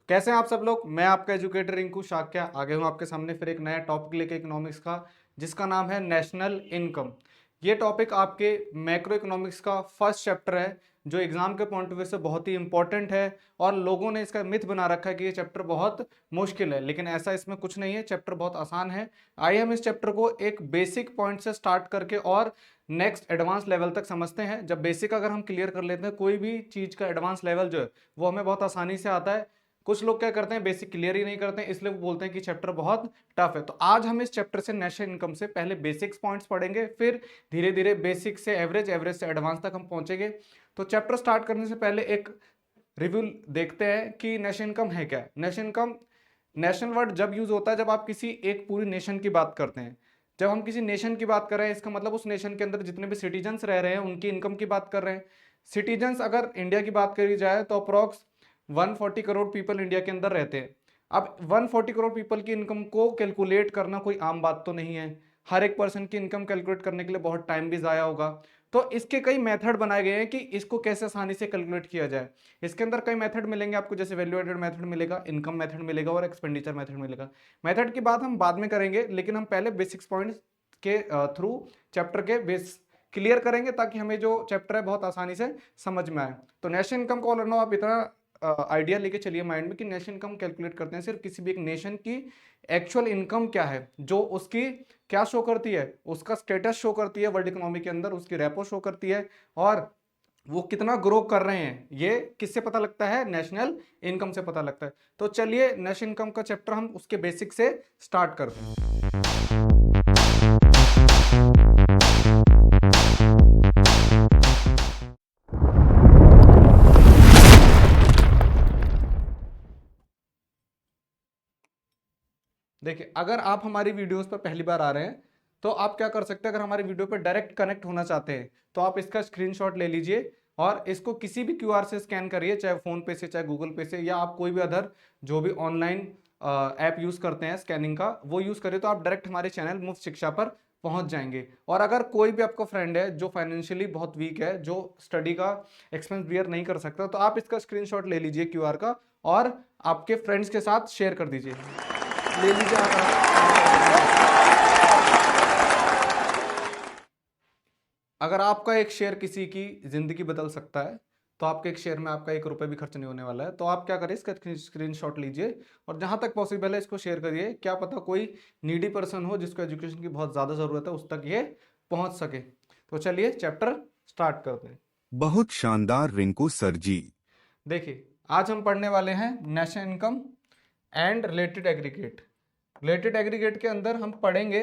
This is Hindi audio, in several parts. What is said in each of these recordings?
कैसे हैं आप सब लोग। मैं आपका एजुकेटर रिंकू शाक्या आगे हूं आपके सामने फिर एक नया टॉपिक लेके इकोनॉमिक्स का, जिसका नाम है नेशनल इनकम। ये टॉपिक आपके मैक्रो इकोनॉमिक्स का फर्स्ट चैप्टर है, जो एग्जाम के पॉइंट ऑफ व्यू से बहुत ही इंपॉर्टेंट है। और लोगों ने इसका मिथ बना रखा है कि ये चैप्टर बहुत मुश्किल है, लेकिन ऐसा इसमें कुछ नहीं है। चैप्टर बहुत आसान है। आइए हम इस चैप्टर को एक बेसिक पॉइंट से स्टार्ट करके और नेक्स्ट एडवांस लेवल तक समझते हैं। जब बेसिक अगर हम क्लियर कर लेते हैं, कोई भी चीज का एडवांस लेवल जो है वो हमें बहुत आसानी से आता है। कुछ लोग क्या करते हैं, बेसिक क्लियर ही नहीं करते हैं, इसलिए वो बोलते हैं कि चैप्टर बहुत टफ है। तो आज हम इस चैप्टर से नेशनल इनकम से पहले बेसिक्स पॉइंट्स पढ़ेंगे, फिर धीरे धीरे बेसिक से एवरेज, एवरेज से एडवांस तक हम पहुंचेंगे। तो चैप्टर स्टार्ट करने से पहले एक रिव्यू देखते हैं कि नेशनल इनकम है क्या। नेशनल इनकम, नेशनल वर्ड जब यूज होता है जब आप किसी एक पूरी नेशन की बात करते हैं। जब हम किसी नेशन की बात कर रहे हैं, इसका मतलब उस नेशन के अंदर जितने भी सिटीजन्स रह रहे हैं उनकी इनकम की बात कर रहे हैं। सिटीजन्स अगर इंडिया की बात करी जाए तो अप्रोक्स 140 करोड़ पीपल इंडिया के अंदर रहते हैं। अब 140 करोड़ पीपल की इनकम को कैलकुलेट करना कोई आम बात तो नहीं है। हर एक पर्सन की इनकम कैलकुलेट करने के लिए बहुत टाइम भी जाया होगा। तो इसके कई मेथड बनाए गए हैं कि इसको कैसे आसानी से कैलकुलेट किया जाए। इसके अंदर कई मेथड मिलेंगे आपको, जैसे वैल्यू एडेड मेथड मिलेगा, इनकम मेथड मिलेगा और एक्सपेंडिचर मेथड मिलेगा। मेथड की बात हम बाद में करेंगे, लेकिन हम पहले बेसिक्स पॉइंट्स के थ्रू चैप्टर के बेस क्लियर करेंगे, ताकि हमें जो चैप्टर है बहुत आसानी से समझ में आए। तो नेशनल इनकम को ऑल आप इतना आइडिया लेके चलिए माइंड में कि नेशनल इनकम कैलकुलेट करते हैं सिर्फ किसी भी एक नेशन की एक्चुअल इनकम क्या है, जो उसकी क्या शो करती है, उसका स्टेटस शो करती है वर्ल्ड इकोनॉमी के अंदर, उसकी रेपो शो करती है, और वो कितना ग्रो कर रहे हैं, ये किससे पता लगता है, नेशनल इनकम से पता लगता है। तो चलिए नेशनल इनकम का चैप्टर हम उसके बेसिक से स्टार्ट करते हैं। देखिए, अगर आप हमारी वीडियोस पर पहली बार आ रहे हैं तो आप क्या कर सकते हैं, अगर हमारी वीडियो पर डायरेक्ट कनेक्ट होना चाहते हैं तो आप इसका स्क्रीनशॉट ले लीजिए और इसको किसी भी क्यूआर से स्कैन करिए, चाहे फोन पे से, चाहे गूगल पे से, या आप कोई भी अदर जो भी ऑनलाइन ऐप यूज करते हैं स्कैनिंग का, वो यूज करिए तो आप डायरेक्ट हमारे चैनल मुफ्त शिक्षा पर पहुंच जाएंगे। और अगर कोई भी आपका फ्रेंड है जो फाइनेंशियली बहुत वीक है, जो स्टडी का एक्सपेंस बियर नहीं कर सकता, तो आप इसका स्क्रीनशॉट ले लीजिए क्यूआर का और आपके फ्रेंड्स के साथ शेयर कर दीजिए। ले लीजिए अगर आपका एक शेयर किसी की जिंदगी बदल सकता है, तो आपके एक शेयर में आपका 1 रुपए भी खर्च नहीं होने वाला है। तो आप क्या करिए, इसका स्क्रीनशॉट लीजिए और जहां तक पॉसिबल है इसको शेयर करिए। क्या पता कोई नीडी पर्सन हो जिसको एजुकेशन की बहुत ज्यादा जरूरत है, उस तक ये पहुंच सके। तो चलिए चैप्टर स्टार्ट करते हैं। बहुत शानदार रिंकू सर जी। देखिए, आज हम पढ़ने वाले हैं national income and related aggregate. Related aggregate के अंदर हम पढ़ेंगे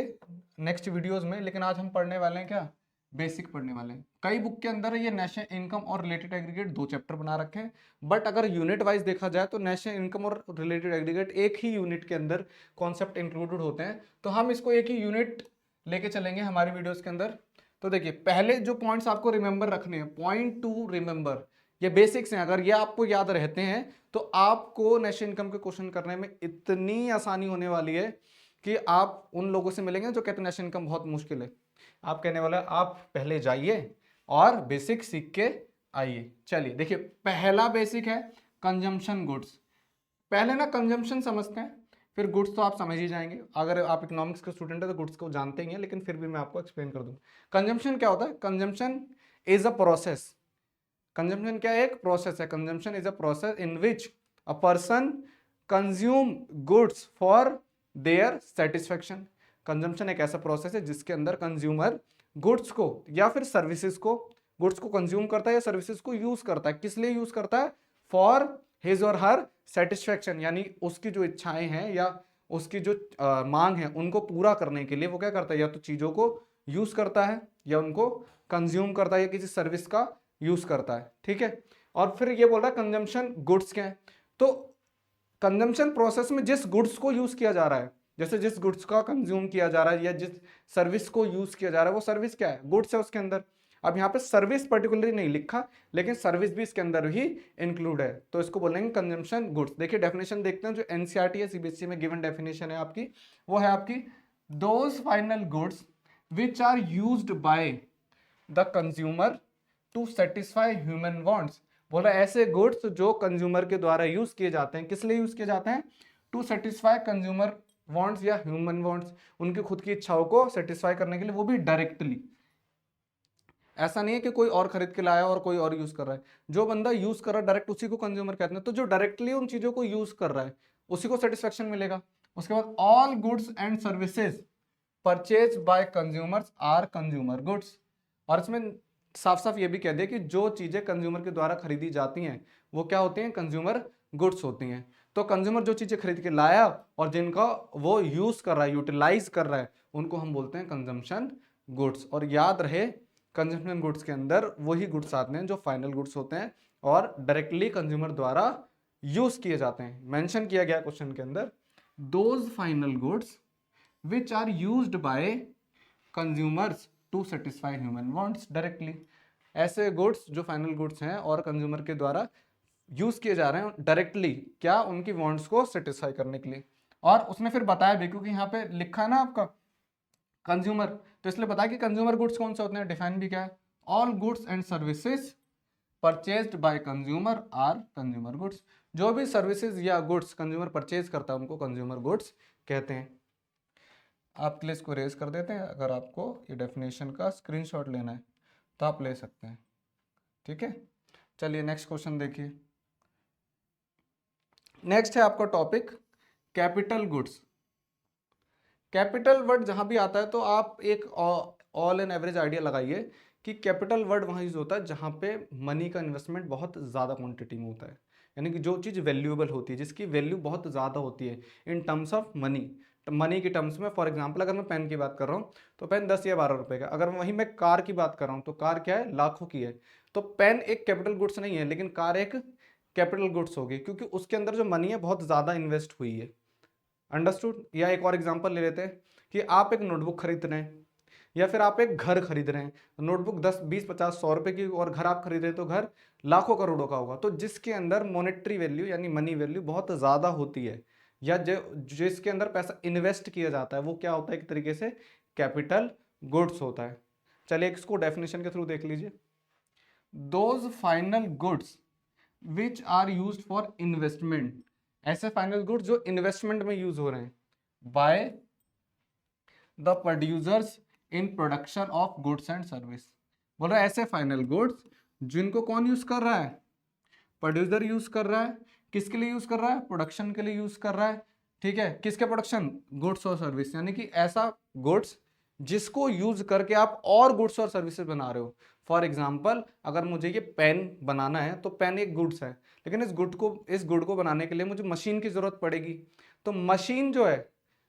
नेक्स्ट वीडियोस में, लेकिन आज हम पढ़ने वाले हैं क्या, बेसिक पढ़ने वाले हैं। कई बुक के अंदर ये नेशनल इनकम और रिलेटेड एग्रीगेट दो चैप्टर बना रखे हैं, बट अगर यूनिट वाइज देखा जाए तो नेशनल इनकम और रिलेटेड एग्रीगेट एक ही यूनिट के अंदर कॉन्सेप्ट इंक्लूडेड होते हैं। तो हम इसको एक ही यूनिट लेके चलेंगे हमारी वीडियोस के अंदर। तो देखिए, पहले जो पॉइंट्स आपको रिमेंबर रखने हैं, पॉइंट टू रिमेंबर, ये बेसिक्स हैं। अगर ये आपको याद रहते हैं तो आपको नेशनल इनकम के क्वेश्चन करने में इतनी आसानी होने वाली है कि आप उन लोगों से मिलेंगे जो कहते हैं नेशनल इनकम बहुत मुश्किल है। आप कहने वाले आप पहले जाइए और बेसिक सीख के आइए। चलिए देखिए, पहला बेसिक है कंजम्पशन गुड्स। पहले ना कंजम्पशन समझते हैं, फिर गुड्स तो आप समझ ही जाएंगे। अगर आप इकोनॉमिक्स के स्टूडेंट है तो गुड्स को जानते ही हैं, लेकिन फिर भी मैं आपको एक्सप्लेन कर दूं। कंजम्पशन क्या होता है? Consumption is a process. Consumption क्या है? एक प्रोसेस है। Consumption is a process in which a person consume goods for their satisfaction. Consumption एक ऐसा प्रोसेस है जिसके अंदर कंज्यूमर गुड्स को या फिर सर्विसेज को, गुड्स को कंज्यूम करता है या सर्विसेज को यूज करता है। किस लिए यूज करता है? फॉर हिज और हर सेटिस्फेक्शन, यानी उसकी जो इच्छाएं हैं या उसकी जो मांग है उनको पूरा करने के लिए वो क्या करता है, या तो चीजों को यूज करता है या उनको कंज्यूम करता है या किसी सर्विस का यूज करता है। ठीक है, और फिर ये बोल रहा है कंजम्पशन गुड्स क्या है। तो कंजम्पशन प्रोसेस में जिस गुड्स को यूज किया जा रहा है, जैसे जिस गुड्स का कंज्यूम किया जा रहा है या जिस सर्विस को यूज किया जा रहा है, वो सर्विस क्या है? गुड्स है उसके अंदर। अब यहाँ पे सर्विस पर्टिकुलरली नहीं लिखा, लेकिन सर्विस भी इसके अंदर ही इंक्लूड है, तो इसको बोलेंगे कंजम्पशन गुड्स। देखिए डेफिनेशन देखते हैं, जो एनसीईआरटी या सीबीएसई में गिवन डेफिनेशन है आपकी, वो है आपकी those final goods which are used by the consumer to satisfy human wants बोल रहा है ऐसे गुड्स जो कंज्यूमर के द्वारा यूज किए जाते हैं, किस लिए यूज किए जाते हैं? टू सेटिस्फाई कंज्यूमर वांट्स या ह्यूमन वांट्स, उनकी खुद की इच्छाओं को सेटिस्फाई करने के लिए, वो भी डायरेक्टली। ऐसा नहीं है कि कोई और खरीद के लाया और कोई और यूज कर रहा है, जो बंदा यूज कर रहा है डायरेक्ट उसी को कंज्यूमर कहते हैं। तो जो डायरेक्टली उन चीजों को यूज कर रहा है उसी को सेटिस्फेक्शन मिलेगा। उसके बाद all goods and services purchase by consumers are consumer goods, और इसमें साफ साफ ये भी कह दिया कि जो चीजें कंज्यूमर के द्वारा खरीदी जाती हैं वो क्या होती हैं? कंज्यूमर गुड्स होती हैं। तो कंज्यूमर जो चीजें खरीद के लाया और जिनका वो यूज कर रहा है, यूटिलाइज कर रहा है, उनको हम बोलते हैं कंजम्पशन गुड्स। और याद रहे कंजम्पशन गुड्स के अंदर वही गुड्स आते हैं जो फाइनल गुड्स होते हैं और डायरेक्टली कंज्यूमर द्वारा यूज किए जाते हैं। मेंशन किया गया क्वेश्चन के अंदर, those final goods which are used by consumers to satisfy human wants directly। ऐसे गुड्स जो फाइनल गुड्स हैं और कंज्यूमर के द्वारा यूज किए जा रहे हैं डायरेक्टली, क्या? उनकी वांट्स को सेटिस्फाई करने के लिए। और उसने फिर बताया भी, क्योंकि यहाँ पे लिखा है ना आपका कंज्यूमर, तो इसलिए बताया कि कंज्यूमर गुड्स कौन से होते हैं, डिफाइन भी क्या है, all goods and services purchased by consumer are consumer goods. जो भी सर्विसेज या गुड्स कंज्यूमर परचेज करता है उनको कंज्यूमर गुड्स कहते हैं। आपके लिए इसको रेज कर देते हैं, अगर आपको ये डेफिनेशन का स्क्रीनशॉट लेना है तो आप ले सकते हैं, ठीक है। चलिए नेक्स्ट क्वेश्चन देखिए। नेक्स्ट है आपका topic capital goods. Capital word जहां भी आता है तो आप एक ऑल एंड एवरेज आइडिया लगाइए कि कैपिटल वर्ड वहां यूज होता है जहां पे मनी का इन्वेस्टमेंट बहुत ज़्यादा क्वांटिटी में होता है, यानी कि जो चीज़ वैल्यूएबल होती है, जिसकी वैल्यू बहुत ज़्यादा होती है in terms of money, money के टर्म्स में। फॉर एग्जांपल अगर मैं पेन की बात कर रहा हूँ तो पेन 10 या 12 रुपए का, अगर वहीं मैं कार की बात कर रहा हूँ तो कार क्या है? लाखों की है। तो पेन एक कैपिटल गुड्स नहीं है, लेकिन कार एक कैपिटल गुड्स होगी क्योंकि उसके अंदर जो मनी है बहुत ज़्यादा इन्वेस्ट हुई है। अंडरस्टूड? या एक और एग्जाम्पल ले लेते हैं कि आप एक नोटबुक खरीद रहे हैं या फिर आप एक घर खरीद रहे हैं। नोटबुक 10 20 50 100 रुपए की और घर आप खरीद रहे हैं तो घर लाखों करोड़ों का होगा। तो जिसके अंदर मॉनेटरी वैल्यू यानी मनी वैल्यू बहुत ज़्यादा होती है या जिसके अंदर पैसा इन्वेस्ट किया जाता है वो क्या होता है? एक तरीके से कैपिटल गुड्स होता है। चलिए इसको डेफिनेशन के थ्रू देख लीजिए। Those final goods which are used for investment, ऐसे फाइनल गुड्स जो इन्वेस्टमेंट में यूज हो रहे हैं by the producers in production of goods and service. बोल रहा है ऐसे फाइनल गुड्स जिनको कौन यूज कर रहा है? प्रोड्यूसर यूज कर रहा है। किसके लिए यूज कर रहा है? प्रोडक्शन के लिए यूज कर रहा है, ठीक है। किसके प्रोडक्शन? गुड्स और सर्विस, यानी कि ऐसा गुड्स जिसको यूज करके आप और गुड्स और सर्विसेज बना रहे हो। फॉर एग्जाम्पल अगर मुझे ये पेन बनाना है तो पेन एक गुड्स है, लेकिन इस गुड को बनाने के लिए मुझे मशीन की जरूरत पड़ेगी। तो मशीन जो है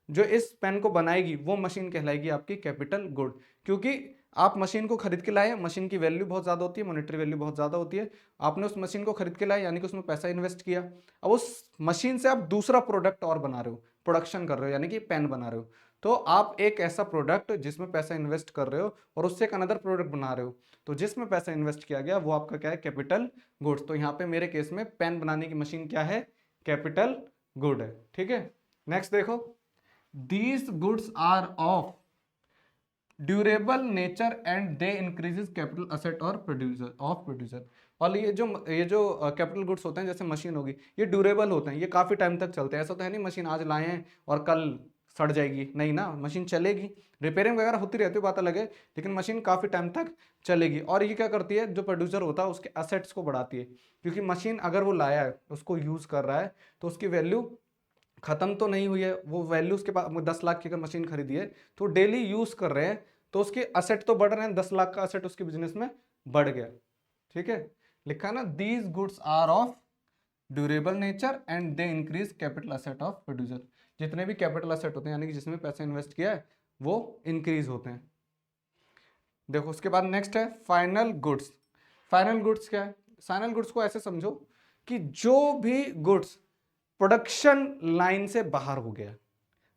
जो इस पेन को बनाएगी वो मशीन कहलाएगी आपकी कैपिटल गुड, क्योंकि आप मशीन को खरीद के लाए, मशीन की वैल्यू बहुत ज़्यादा होती है, मॉनेटरी वैल्यू बहुत ज़्यादा होती है। आपने उस मशीन को खरीद के लाए यानी कि उसमें पैसा इन्वेस्ट किया। अब उस मशीन से आप दूसरा प्रोडक्ट और बना रहे हो, प्रोडक्शन कर रहे हो, यानी कि पेन बना रहे हो। तो आप एक ऐसा प्रोडक्ट जिसमें पैसा इन्वेस्ट कर रहे हो और उससे एक अनदर प्रोडक्ट बना रहे हो, तो जिसमें पैसा इन्वेस्ट किया गया वो आपका क्या है? Capital goods. तो यहाँ पे मेरे केस में पेन बनाने की मशीन क्या है? कैपिटल गुड है, ठीक है। नेक्स्ट देखो, these goods are of durable nature and they increases capital asset और प्रोड्यूसर। और ये जो कैपिटल गुड्स होते हैं जैसे मशीन होगी, ये ड्यूरेबल होते हैं, ये काफ़ी टाइम तक चलते हैं। ऐसा तो है नहीं मशीन आज लाए हैं और कल सड़ जाएगी, नहीं ना, मशीन चलेगी, रिपेयरिंग वगैरह होती रहती है, बात अलग है, लेकिन मशीन काफ़ी टाइम तक चलेगी। और ये क्या करती है? जो प्रोड्यूसर होता है उसके असेट्स को बढ़ाती है, क्योंकि मशीन अगर वो लाया है उसको यूज़ कर रहा है तो उसकी वैल्यू खत्म तो नहीं हुई है, वो वैल्यू उसके पास 10 लाख की अगर मशीन खरीदी है तो डेली यूज कर रहे हैं तो उसके असेट तो बढ़ रहे हैं, 10 लाख का असेट उसके बिजनेस में बढ़ गया, ठीक है। लिखा है ना, these goods are of durable nature and they increase capital asset of producer. जितने भी कैपिटल असेट होते हैं यानी कि जिसमें पैसा इन्वेस्ट किया है वो इंक्रीज होते हैं। देखो उसके बाद नेक्स्ट है फाइनल गुड्स। फाइनल गुड्स क्या है? फाइनल गुड्स को ऐसे समझो कि जो भी गुड्स प्रोडक्शन लाइन से बाहर हो गया,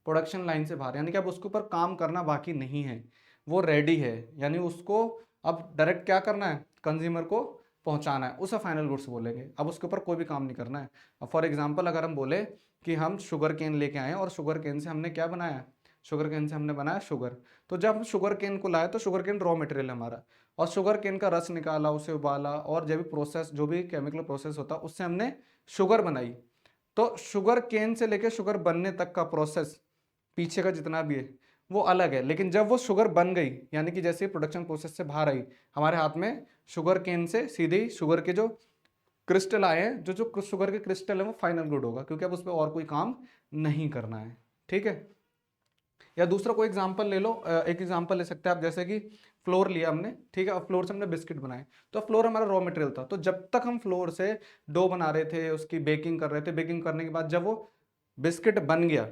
प्रोडक्शन लाइन से बाहर यानी कि अब उसके ऊपर काम करना बाकी नहीं है, वो रेडी है, यानी उसको अब डायरेक्ट क्या करना है? कंज्यूमर को पहुंचाना है, उसे फाइनल गुड्स बोलेंगे। अब उसके ऊपर कोई भी काम नहीं करना है। अब फॉर एग्जांपल अगर हम बोले कि हम शुगर केन लेके आए और शुगर केन से हमने क्या बनाया? शुगर केन से हमने बनाया शुगर। तो जब हम शुगर केन को लाए तो शुगर केन रॉ मटेरियल हमारा, और शुगर केन का रस निकाला, उसे उबाला, और जब भी प्रोसेस, जो भी केमिकल प्रोसेस होता उससे हमने शुगर बनाई। तो शुगर केन से लेकर शुगर बनने तक का प्रोसेस पीछे का जितना भी है वो अलग है, लेकिन जब वो शुगर बन गई, यानी कि जैसे प्रोडक्शन प्रोसेस से बाहर आई, हमारे हाथ में शुगर केन से सीधे ही शुगर के जो क्रिस्टल आए हैं, जो शुगर के क्रिस्टल है वो फाइनल गुड होगा, क्योंकि अब उस पर और कोई काम नहीं करना है। ठीक है, या दूसरा कोई एग्जांपल ले लो, एक एग्जांपल ले सकते हैं आप, जैसे कि फ्लोर लिया हमने, ठीक है, और फ्लोर से हमने बिस्किट बनाए, तो फ्लोर हमारा रॉ मटेरियल था, तो जब तक हम फ्लोर से डो बना रहे थे, उसकी बेकिंग कर रहे थे, बेकिंग करने के बाद जब वो बिस्किट बन गया,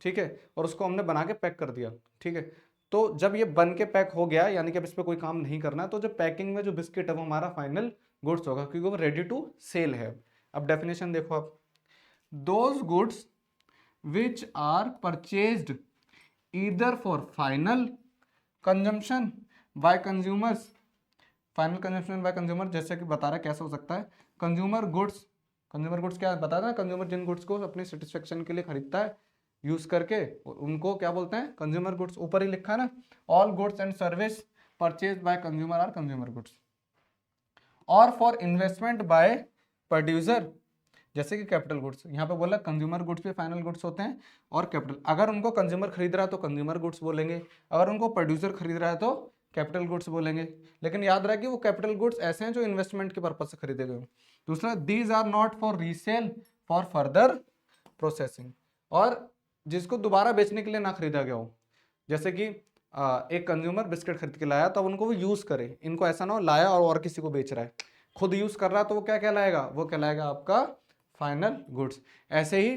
ठीक है, और उसको हमने बना के पैक कर दिया, ठीक है, तो जब ये बन के पैक हो गया, यानी कि अब इस पर कोई काम नहीं करना, तो जो पैकिंग में जो बिस्किट है वो हमारा फाइनल गुड्स होगा, क्योंकि वो रेडी टू सेल है। अब डेफिनेशन देखो आप, those goods which are purchased either for final consumption by consumers, final consumption by consumer, जैसे कि बता रहा है कैसे हो सकता है, कंज्यूमर गुड्स, कंज्यूमर गुड्स क्या बता रहा है, कंज्यूमर जिन गुड्स को अपनी सेटिस्फेक्शन के लिए खरीदता है यूज करके, उनको क्या बोलते हैं, कंज्यूमर गुड्स। ऊपर ही लिखा है ना, all goods and service purchase by consumer are consumer goods, और फॉर इन्वेस्टमेंट बाय प्रोड्यूसर, जैसे कि कैपिटल गुड्स, यहाँ पे बोला कंज्यूमर गुड्स भी फाइनल गुड्स होते हैं, और कैपिटल, अगर उनको कंज्यूमर खरीद रहा है तो कंज्यूमर गुड्स बोलेंगे, अगर उनको प्रोड्यूसर खरीद रहा है तो कैपिटल गुड्स बोलेंगे। लेकिन याद रहे कि वो कैपिटल गुड्स ऐसे हैं जो इन्वेस्टमेंट के पर्पज से खरीदे गए। दूसरा, these are not for resale for further processing, और जिसको दोबारा बेचने के लिए ना खरीदा गया हो, जैसे कि एक कंज्यूमर बिस्किट खरीद के लाया, तब उनको वो यूज करे, इनको ऐसा ना हो लाया और किसी को बेच रहा है, खुद यूज कर रहा है, तो वो क्या कहलाएगा, वो कहलाएगा आपका फाइनल गुड्स। ऐसे ही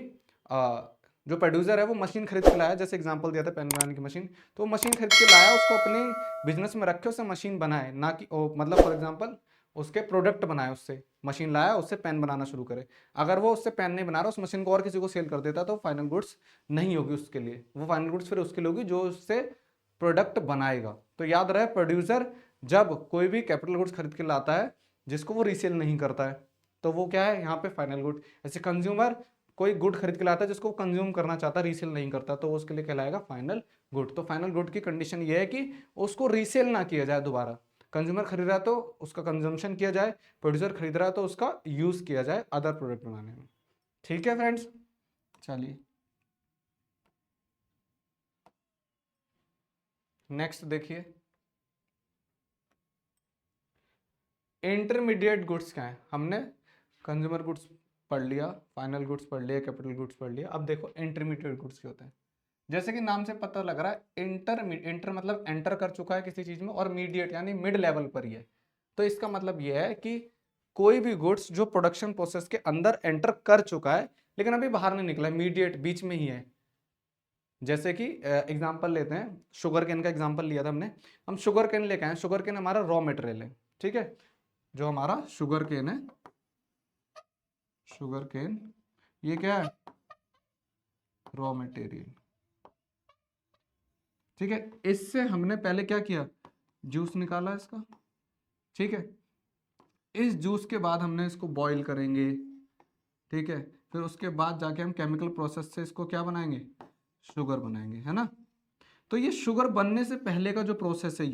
जो प्रोड्यूसर है वो मशीन खरीद के लाया, जैसे एग्जांपल दिया था पेन बनाने की मशीन, तो वो मशीन खरीद के लाया, उसको अपने बिजनेस में रखे, उससे मशीन बनाए, ना कि मतलब फॉर एग्जांपल उसके प्रोडक्ट बनाए, उससे मशीन लाया, उससे पेन बनाना शुरू करे। अगर वो उससे पेन नहीं बना रहा, उस मशीन को और किसी को सेल कर देता, तो फाइनल गुड्स नहीं होगी उसके लिए, वो फाइनल गुड्स फिर उसके लिए होगी जो उससे प्रोडक्ट बनाएगा। तो याद रहे, प्रोड्यूसर जब कोई भी कैपिटल गुड्स खरीद के लाता है जिसको वो रीसेल नहीं करता है, तो वो क्या है यहाँ पे फाइनल गुड। ऐसे कंज्यूमर कोई गुड खरीद के लाता है जिसको कंज्यूम करना चाहता है, रीसेल नहीं करता, तो उसके लिए कहलाएगा फाइनल गुड। तो फाइनल गुड की कंडीशन ये है कि उसको रीसेल ना किया जाए दोबारा, कंज्यूमर खरीद रहा है तो उसका कंजम्पशन किया जाए, प्रोड्यूसर खरीद रहा है तो उसका यूज किया जाए अदर प्रोडक्ट बनाने में। ठीक है फ्रेंड्स, चलिए नेक्स्ट देखिए, इंटरमीडिएट गुड्स क्या है। हमने कंज्यूमर गुड्स पढ़ लिया, फाइनल गुड्स पढ़ लिया, कैपिटल गुड्स पढ़ लिया, अब देखो इंटरमीडिएट गुड्स क्या होते हैं। जैसे कि नाम से पता लग रहा है, इंटर मतलब एंटर कर चुका है किसी चीज में, और मीडिएट यानी मिड लेवल पर ही है। तो इसका मतलब यह है कि कोई भी गुड्स जो प्रोडक्शन प्रोसेस के अंदर एंटर कर चुका है लेकिन अभी बाहर नहीं निकला है, मीडिएट बीच में ही है। जैसे कि एग्जांपल लेते हैं, शुगर केन का एग्जांपल लिया था हमने, हम शुगर केन लेके आए, शुगर केन हमारा रॉ मटेरियल है, ठीक है, जो हमारा शुगर केन है, शुगर केन ये क्या है, रॉ मटेरियल, ठीक है। इससे हमने पहले क्या किया, जूस निकाला इसका, ठीक है, इस जूस के बाद हमने इसको बॉईल करेंगे, ठीक है, फिर उसके बाद जाके हम केमिकल प्रोसेस से इसको क्या बनाएंगे, शुगर बनाएंगे, है ना। तो ये शुगर बनने से पहले का जो प्रोसेस है,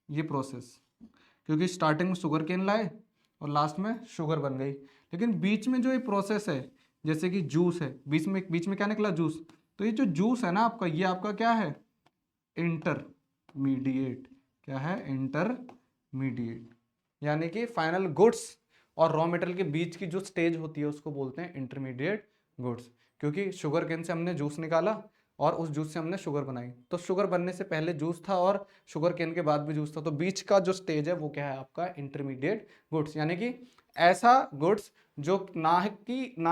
ये प्रोसेस, क्योंकि स्टार्टिंग में शुगर केन लाए और लास्ट में शुगर बन गई, लेकिन बीच में जो ये प्रोसेस है, जैसे कि जूस है, बीच में क्या निकला, जूस। तो ये जो जूस है ना आपका, ये आपका क्या है, इंटरमीडिएट, क्या है, इंटरमीडिएट, यानी कि फाइनल गुड्स और रॉ मटेरियल के बीच की जो स्टेज होती है उसको बोलते हैं इंटरमीडिएट गुड्स। क्योंकि शुगर केन से हमने जूस निकाला और उस जूस से हमने शुगर बनाई, तो शुगर बनने से पहले जूस था और शुगर केन के बाद भी जूस था, तो बीच का जो स्टेज है वो क्या है आपका, इंटरमीडिएट गुड्स, यानी कि ऐसा गुड्स जो ना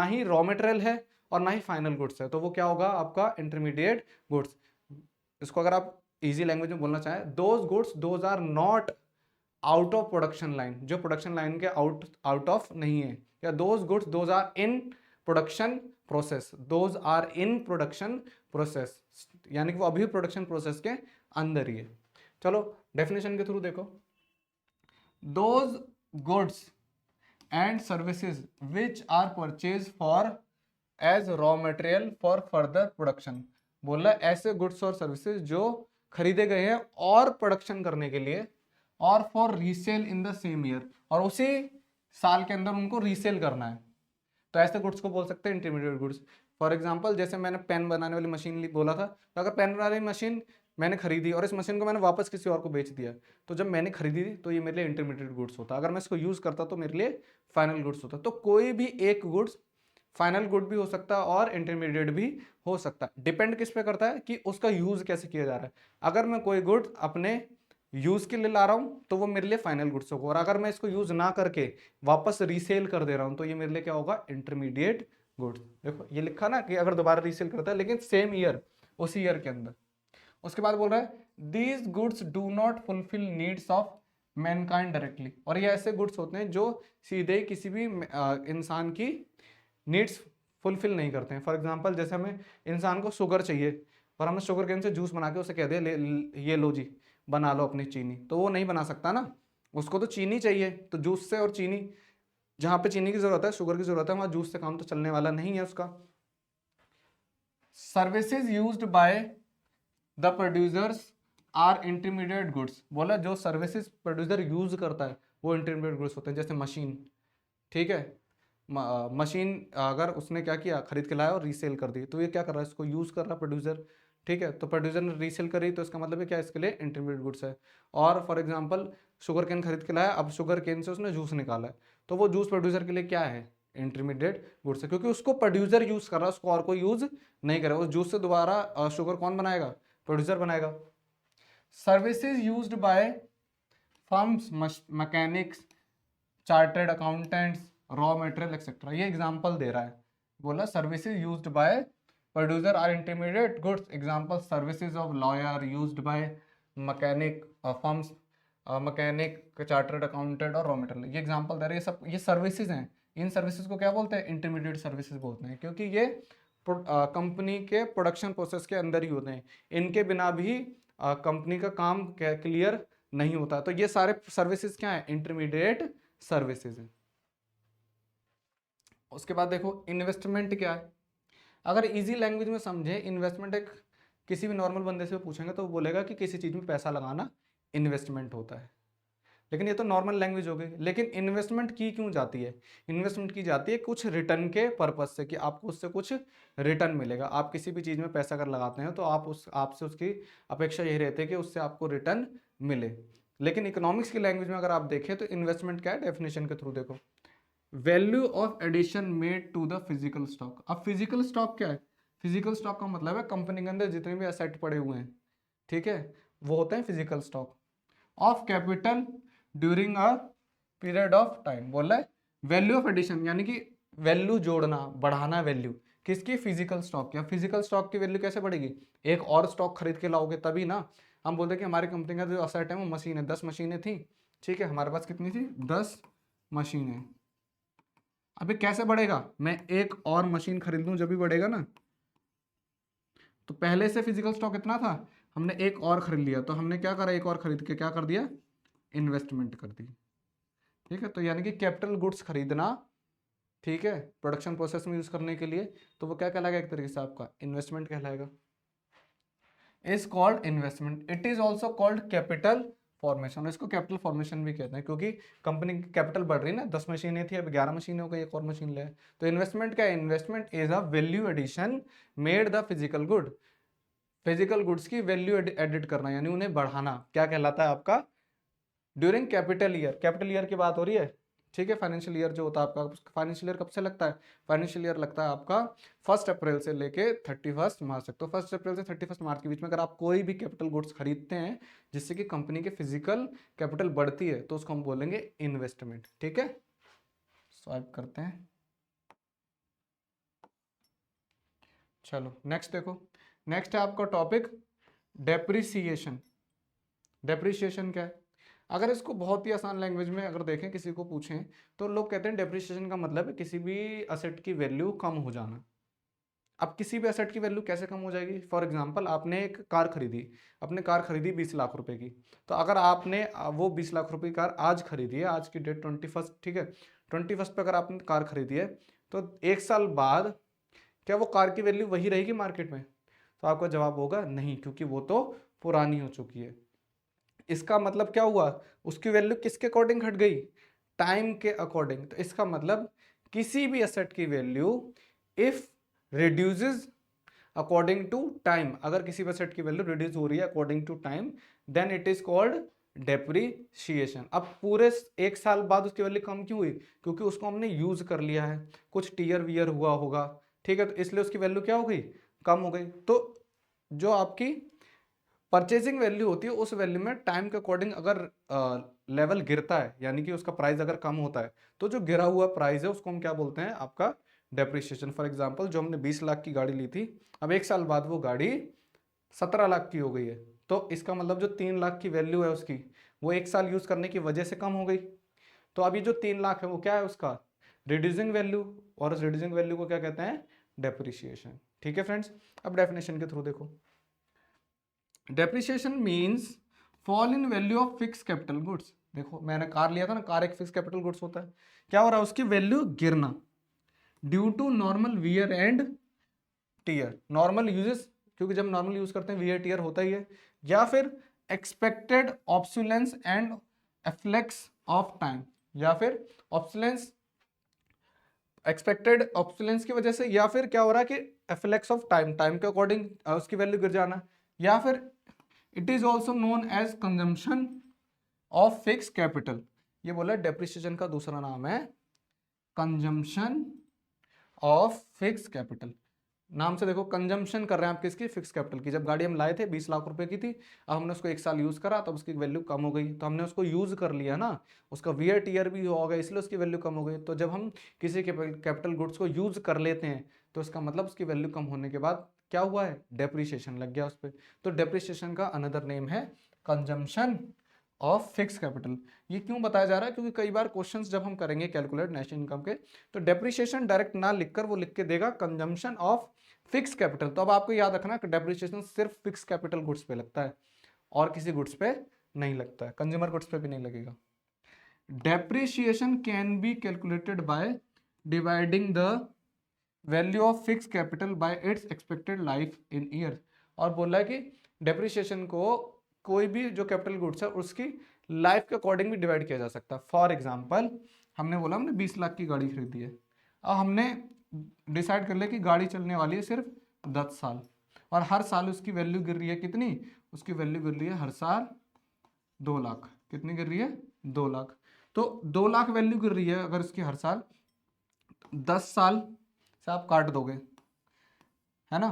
ही रॉ मटेरियल है और ना ही फाइनल गुड्स है, तो वो क्या होगा आपका, इंटरमीडिएट गुड्स। इसको अगर आप इजी लैंग्वेज में बोलना चाहें, those are not out of production line, जो प्रोडक्शन लाइन के आउट ऑफ नहीं है, या those are in production process, those are in production process, यानी कि वो अभी प्रोडक्शन प्रोसेस के अंदर ही है। चलो डेफिनेशन के थ्रू देखो, those goods and services which are purchase for as raw material for further production, बोला ऐसे गुड्स और सर्विसेज जो खरीदे गए हैं और प्रोडक्शन करने के लिए, और for resale in the same year, और उसी साल के अंदर उनको रीसेल करना है, तो ऐसे गुड्स को बोल सकते हैं इंटरमीडिएट गुड्स। फॉर एग्जांपल जैसे मैंने पेन बनाने वाली मशीन बोला था, तो अगर पेन बनाने वाली मशीन मैंने खरीदी और इस मशीन को मैंने वापस किसी और को बेच दिया, तो जब मैंने खरीदी थी तो ये मेरे लिए इंटरमीडिएट गुड्स होता, अगर मैं इसको यूज़ करता तो मेरे लिए फाइनल गुड्स होता। तो कोई भी एक गुड्स फाइनल गुड भी हो सकता है और इंटरमीडिएट भी हो सकता है, डिपेंड किस पे करता है कि उसका यूज़ कैसे किया जा रहा है। अगर मैं कोई गुड अपने यूज़ के लिए ला रहा हूँ तो वो मेरे लिए फाइनल गुड्स होगा, और अगर मैं इसको यूज़ ना करके वापस रीसेल कर दे रहा हूँ तो ये मेरे लिए क्या होगा, इंटरमीडिएट गुड्स। देखो ये लिखा ना कि अगर दोबारा रीसेल करता है लेकिन सेम ईयर, उसी ईयर के अंदर। उसके बाद बोल रहा है these goods do not fulfil needs of Mankind directly, और ये ऐसे गुड्स होते हैं जो सीधे किसी भी इंसान की नीड्स फुलफिल नहीं करते हैं। फॉर एग्जांपल जैसे हमें इंसान को शुगर चाहिए और हमने शुगर केन से जूस बना के उसे कह दिया ये लो जी बना लो अपनी चीनी, तो वो नहीं बना सकता ना, उसको तो चीनी चाहिए। तो जूस से और चीनी, जहाँ पे चीनी की जरूरत है शुगर की जरूरत है, वहाँ जूस से काम तो चलने वाला नहीं है उसका। Services used by the producers are intermediate goods, बोला जो सर्विसेज प्रोड्यूसर यूज करता है वो इंटरमीडिएट गुड्स होते हैं। जैसे मशीन, ठीक है, मशीन अगर उसने क्या किया, खरीद के लाया और रीसेल कर दी, तो ये क्या कर रहा है, इसको यूज कर रहा है प्रोड्यूसर, ठीक है। तो प्रोड्यूसर ने रीसेल करी तो इसका मतलब है क्या, इसके लिए इंटरमीडिएट गुड्स है। और फॉर एग्जांपल शुगर केन खरीद के लाया, अब शुगर केन से उसने जूस निकाला है, तो वो जूस प्रोड्यूसर के लिए क्या है, इंटरमीडिएट गुड्स है, क्योंकि उसको प्रोड्यूसर यूज कर रहा है, उसको और कोई यूज नहीं कर रहा। उस जूस से दोबारा शुगर कौन बनाएगा, प्रोड्यूसर बनाएगा। Services used by firms, mechanics, chartered accountants, raw material etcetera, ये एग्जांपल दे रहा है। बोला services used by producer are intermediate goods, example services of lawyer used by mechanic firms, mechanic, chartered accountant और रॉ मटेरियल, ये एग्जांपल दे रहे हैं। ये सब ये सर्विसेज हैं, इन सर्विसेज को क्या बोलते हैं, इंटरमीडिएट सर्विसेज बोलते हैं, क्योंकि ये कंपनी के प्रोडक्शन प्रोसेस के अंदर ही होते हैं, इनके बिना भी कंपनी का काम क्लियर नहीं होता। तो ये सारे सर्विसेज क्या है, इंटरमीडिएट सर्विसेज है। उसके बाद देखो इन्वेस्टमेंट क्या है, अगर इजी लैंग्वेज में समझे, इन्वेस्टमेंट एक किसी भी नॉर्मल बंदे से पूछेंगे तो वो बोलेगा कि किसी चीज़ में पैसा लगाना इन्वेस्टमेंट होता है, लेकिन ये तो नॉर्मल लैंग्वेज हो गई। लेकिन इन्वेस्टमेंट की क्यों जाती है, इन्वेस्टमेंट की जाती है कुछ रिटर्न के पर्पज से, कि आपको उससे कुछ रिटर्न मिलेगा। आप किसी भी चीज़ में पैसा अगर लगाते हैं तो आपसे उसकी अपेक्षा यही रहती है कि उससे आपको रिटर्न मिले। लेकिन इकोनॉमिक्स की लैंग्वेज में अगर आप देखें तो इन्वेस्टमेंट क्या है, डेफिनेशन के थ्रू देखो, value of addition made to the physical stock. अब फिजिकल स्टॉक क्या है, फिजिकल स्टॉक का मतलब है कंपनी के अंदर जितने भी एसेट पड़े हुए हैं, ठीक है, वो होते हैं physical stock. Of capital during a period of time, बोल रहा है वैल्यू ऑफ एडिशन, यानी कि वैल्यू जोड़ना, बढ़ाना वैल्यू किसकी, फिजिकल स्टॉक की। फिजिकल स्टॉक की वैल्यू कैसे बढ़ेगी, एक और स्टॉक खरीद के लाओगे तभी ना। हम बोलते हैं कि हमारी कंपनी का जो असेट है वो मशीन है, 10 मशीनें थी, ठीक है, हमारे पास कितनी थी, 10 मशीनें। अभी कैसे बढ़ेगा, मैं एक और मशीन खरीद लूं जब भी बढ़ेगा ना। तो पहले से फिजिकल स्टॉक इतना था, हमने एक और खरीद लिया, तो हमने क्या करा, एक और खरीद के क्या कर दिया, इन्वेस्टमेंट कर दी, ठीक है। तो यानी कि कैपिटल गुड्स खरीदना, ठीक है, प्रोडक्शन प्रोसेस में यूज करने के लिए, तो वो क्या कहलाएगा, एक तरीके से आपका इन्वेस्टमेंट कहलाएगा। Is called investment, it is also called capital formation, इसको कैपिटल फॉर्मेशन भी कहते हैं, क्योंकि कंपनी की कैपिटल बढ़ रही है ना, 10 मशीनें थी अब 11 मशीनें हो गई, एक और मशीन ले। तो इन्वेस्टमेंट क्या है, investment is a value addition made the physical good, physical goods की वैल्यू एडिट करना, यानी उन्हें बढ़ाना, क्या कहलाता है आपका, during capital year, capital year की बात हो रही है, ठीक है। फाइनेंशियल ईयर जो होता है आपका, फाइनेंशियल ईयर कब से लगता है, फाइनेंशियल ईयर लगता है आपका 1 अप्रैल से लेके 31 मार्च तक। तो 1 अप्रैल से 31 मार्च के बीच में अगर आप कोई भी कैपिटल गुड्स खरीदते हैं जिससे कि कंपनी के फिजिकल कैपिटल बढ़ती है, तो उसको हम बोलेंगे इन्वेस्टमेंट, ठीक है। स्वाइप करते हैं, चलो नेक्स्ट देखो, नेक्स्ट है आपका टॉपिक डेप्रिसिएशन। डेप्रिसिएशन क्या है, अगर इसको बहुत ही आसान लैंग्वेज में अगर देखें, किसी को पूछें तो लोग कहते हैं डेप्रिसिएशन का मतलब है किसी भी असेट की वैल्यू कम हो जाना। अब किसी भी एसेट की वैल्यू कैसे कम हो जाएगी, फॉर एग्जांपल आपने एक कार खरीदी, आपने कार खरीदी 20 लाख रुपए की, तो अगर आपने वो 20 लाख रुपए की कार आज खरीदी है, आज की डेट 21, ठीक है, 21 पे अगर आपने कार खरीदी है, तो 1 साल बाद क्या वो कार की वैल्यू वही रहेगी मार्केट में, तो आपका जवाब होगा नहीं, क्योंकि वो तो पुरानी हो चुकी है। इसका मतलब क्या हुआ, उसकी वैल्यू किसके अकॉर्डिंग घट गई, टाइम के अकॉर्डिंग। तो इसका मतलब किसी भी एसेट की value if reduces according to time, अगर किसी भी एसेट की वैल्यू रिड्यूस हो रही है according to time, then it is called depreciation. अब पूरे एक साल बाद उसकी वैल्यू कम क्यों हुई, क्योंकि उसको हमने यूज कर लिया है, कुछ टीयर वियर हुआ होगा, ठीक है, तो इसलिए उसकी वैल्यू क्या हो गई, कम हो गई। तो जो आपकी परचेजिंग वैल्यू होती है उस वैल्यू में टाइम के अकॉर्डिंग अगर लेवल गिरता है, यानी कि उसका प्राइस अगर कम होता है, तो जो गिरा हुआ प्राइस है उसको हम क्या बोलते हैं, आपका डेप्रिसिएशन। फॉर एग्जांपल जो हमने 20 लाख की गाड़ी ली थी, अब एक साल बाद वो गाड़ी 17 लाख की हो गई है, तो इसका मतलब जो 3 लाख की वैल्यू है उसकी, वो एक साल यूज करने की वजह से कम हो गई। तो अभी जो 3 लाख है वो क्या है, उसका रिड्यूसिंग वैल्यू, और उस रिड्यूसिंग वैल्यू को क्या कहते हैं, डेप्रिसिएशन। ठीक है फ्रेंड्स, अब डेफिनेशन के थ्रू देखो, depreciation means fall in value of fix capital goods. देखो मैंने कार लिया था ना, कार एक फिक्स कैपिटल गुड्स होता है, क्या हो रहा है, उसकी वैल्यू गिरना due to normal wear and tear, normal usages, क्योंकि जब नॉर्मल यूज करते हैं वियर टीयर होता ही है, या फिर expected obsolescence and efflux of time, या फिर ऑब्सोलेंस, एक्सपेक्टेड ऑब्सोलेंस की वजह से, या फिर क्या हो रहा है कि एफ्लेक्स ऑफ टाइम, टाइम के अकॉर्डिंग उसकी वैल्यू गिर जाना, या फिर it is also known as consumption of fix capital. ये बोला डेप्रिसिएशन का दूसरा नाम है कंजम्पशन ऑफ फिक्स कैपिटल। नाम से देखो कंजम्पशन कर रहे हैं आप किसकी, फिक्स कैपिटल की। जब गाड़ी हम लाए थे 20 लाख रुपए की थी, अब हमने उसको एक साल यूज करा, तब उसकी वैल्यू कम हो गई, तो हमने उसको यूज कर लिया ना, उसका वियर टीयर भी हो गया, इसलिए उसकी वैल्यू कम हो गई। तो जब हम किसी कैपिटल गुड्स को यूज कर लेते हैं, तो इसका मतलब उसकी वैल्यू कम होने के बाद क्या हुआ है, डेप्रिसिएशन लग गया उस पर। तो डेप्रिसिएशन का अनदर नेम है कंजम्पशन ऑफ फिक्स कैपिटल। ये क्यों बताया जा रहा है, क्योंकि कई बार क्वेश्चंस जब हम करेंगे कैलकुलेट नेशनल इनकम के, तो डेप्रिसिएशन डायरेक्ट ना लिखकर वो लिख के देगा कंजम्पशन ऑफ फिक्स कैपिटल। तो अब आपको याद रखना कि डेप्रिसिएशन सिर्फ फिक्स कैपिटल गुड्स पे लगता है और किसी गुड्स पे नहीं लगता है, कंज्यूमर गुड्स पे भी नहीं लगेगा। Depreciation can be calculated by dividing the value of fix capital by it's expected life in year. और बोला है कि डेप्रिसिएशन को कोई भी जो कैपिटल गुड्स है उसकी लाइफ के अकॉर्डिंग भी डिवाइड किया जा सकता है। फॉर एग्जाम्पल हमने बोला हमने 20 लाख की गाड़ी खरीदी है, अब हमने डिसाइड कर लिया कि गाड़ी चलने वाली है सिर्फ 10 साल, और हर साल उसकी वैल्यू गिर रही है कितनी, उसकी वैल्यू गिर रही है हर साल 2 लाख। कितनी गिर रही है, 2 लाख। तो 2 लाख वैल्यू गिर रही है अगर उसकी हर साल, 10 साल से आप काट दोगे, है ना,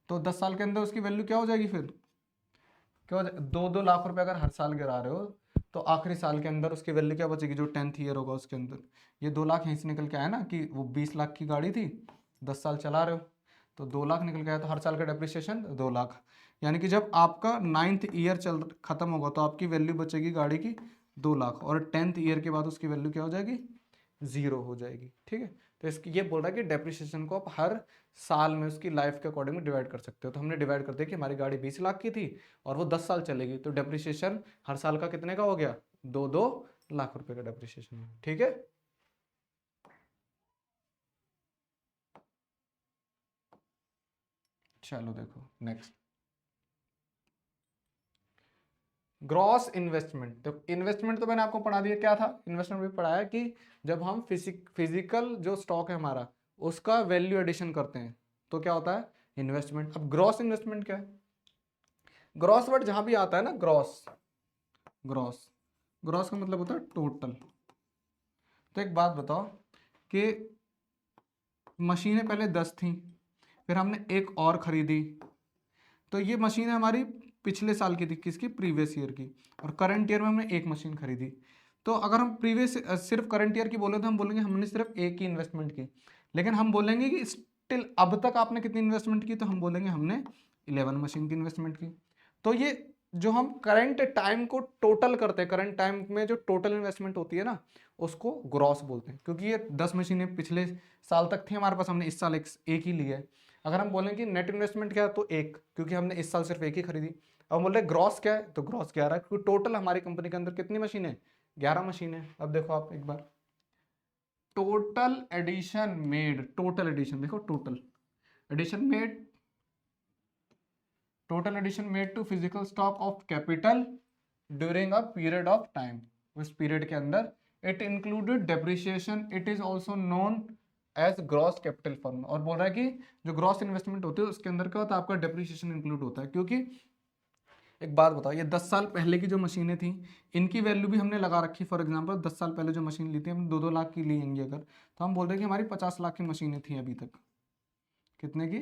तो 10 साल के अंदर उसकी वैल्यू क्या हो जाएगी, फिर क्या हो जाएगी, 2-2 लाख रुपए अगर हर साल गिरा रहे हो, तो आखिरी साल के अंदर उसकी वैल्यू क्या बचेगी, जो 10th ईयर होगा उसके अंदर। ये 2 लाख यहीं से निकल के आया ना, कि वो 20 लाख की गाड़ी थी, 10 साल चला रहे हो, तो 2 लाख निकल के आया, तो हर साल का डेप्रिसिएशन 2 लाख। यानी कि जब आपका 9th ईयर खत्म होगा तो आपकी वैल्यू बचेगी गाड़ी की 2 लाख, और 10th ईयर के बाद उसकी वैल्यू क्या हो जाएगी, 0 हो जाएगी। ठीक है, तो इसकी ये बोल रहा है कि डेप्रिसिएशन को आप हर साल में उसकी लाइफ के अकॉर्डिंग डिवाइड कर सकते हो। तो हमने डिवाइड कर दिया कि हमारी गाड़ी 20 लाख की थी और वो 10 साल चलेगी, तो डेप्रिसिएशन हर साल का कितने का हो गया, 2-2 लाख रुपए का डेप्रिसिएशन है। ठीक है, चलो देखो नेक्स्ट, ग्रॉस इन्वेस्टमेंट। तो इन्वेस्टमेंट तो मैंने आपको पढ़ा दिया, क्या था इन्वेस्टमेंट भी पढ़ाया, कि जब हम फिजिकल जो स्टॉक है हमारा उसका वैल्यू एडिशन करते हैं तो क्या होता है, इन्वेस्टमेंट। अब ग्रॉस इन्वेस्टमेंट क्या है, ग्रॉस वर्ड जहां भी आता है ना, ग्रॉस, ग्रॉस, ग्रॉस का मतलब होता है टोटल। तो एक बात बताओ कि मशीनें पहले 10 थी, फिर हमने एक और खरीदी, तो ये मशीन हमारी पिछले साल की थी, किसकी, प्रीवियस ईयर की, और करंट ईयर में हमने एक मशीन खरीदी। तो अगर हम प्रीवियस सिर्फ करंट ईयर की बोले तो हम बोलेंगे हमने सिर्फ एक ही इन्वेस्टमेंट की, लेकिन हम बोलेंगे कि स्टिल अब तक आपने कितनी इन्वेस्टमेंट की, तो हम बोलेंगे हमने 11 मशीन की इन्वेस्टमेंट की। तो ये जो हम करंट टाइम को टोटल करते हैं, करंट टाइम में जो टोटल इन्वेस्टमेंट होती है ना, उसको ग्रॉस बोलते हैं, क्योंकि ये 10 मशीनें पिछले साल तक थी हमारे पास, हमने इस साल एक ही ली है। अगर हम बोलें कि नेट इन्वेस्टमेंट क्या है, तो एक, क्योंकि हमने इस साल सिर्फ एक ही खरीदी। अब बोल रहे ग्रॉस क्या है, तो ग्रॉस 11, क्योंकि टोटल हमारी कंपनी के अंदर कितनी मशीन है, 11 मशीन है। अब देखो आप एक बार, total addition made, total addition देखो, total addition made, total addition made to physical stock of capital during a period of time, उस पीरियड के अंदर। It included depreciation, it is also known as gross capital firm. और बोल रहा है कि जो ग्रॉस इन्वेस्टमेंट होती है उसके अंदर क्या होता है, आपका डेप्रिसिएशन इंक्लूड होता है। क्योंकि एक बात बताओ, ये 10 साल पहले की जो मशीनें थी इनकी वैल्यू भी हमने लगा रखी। फॉर एग्जांपल 10 साल पहले जो मशीन ली थी हमने 2-2 लाख की ली होंगी अगर, तो हम बोल रहे हैं कि हमारी 50 लाख की मशीनें थी अभी तक। कितने की?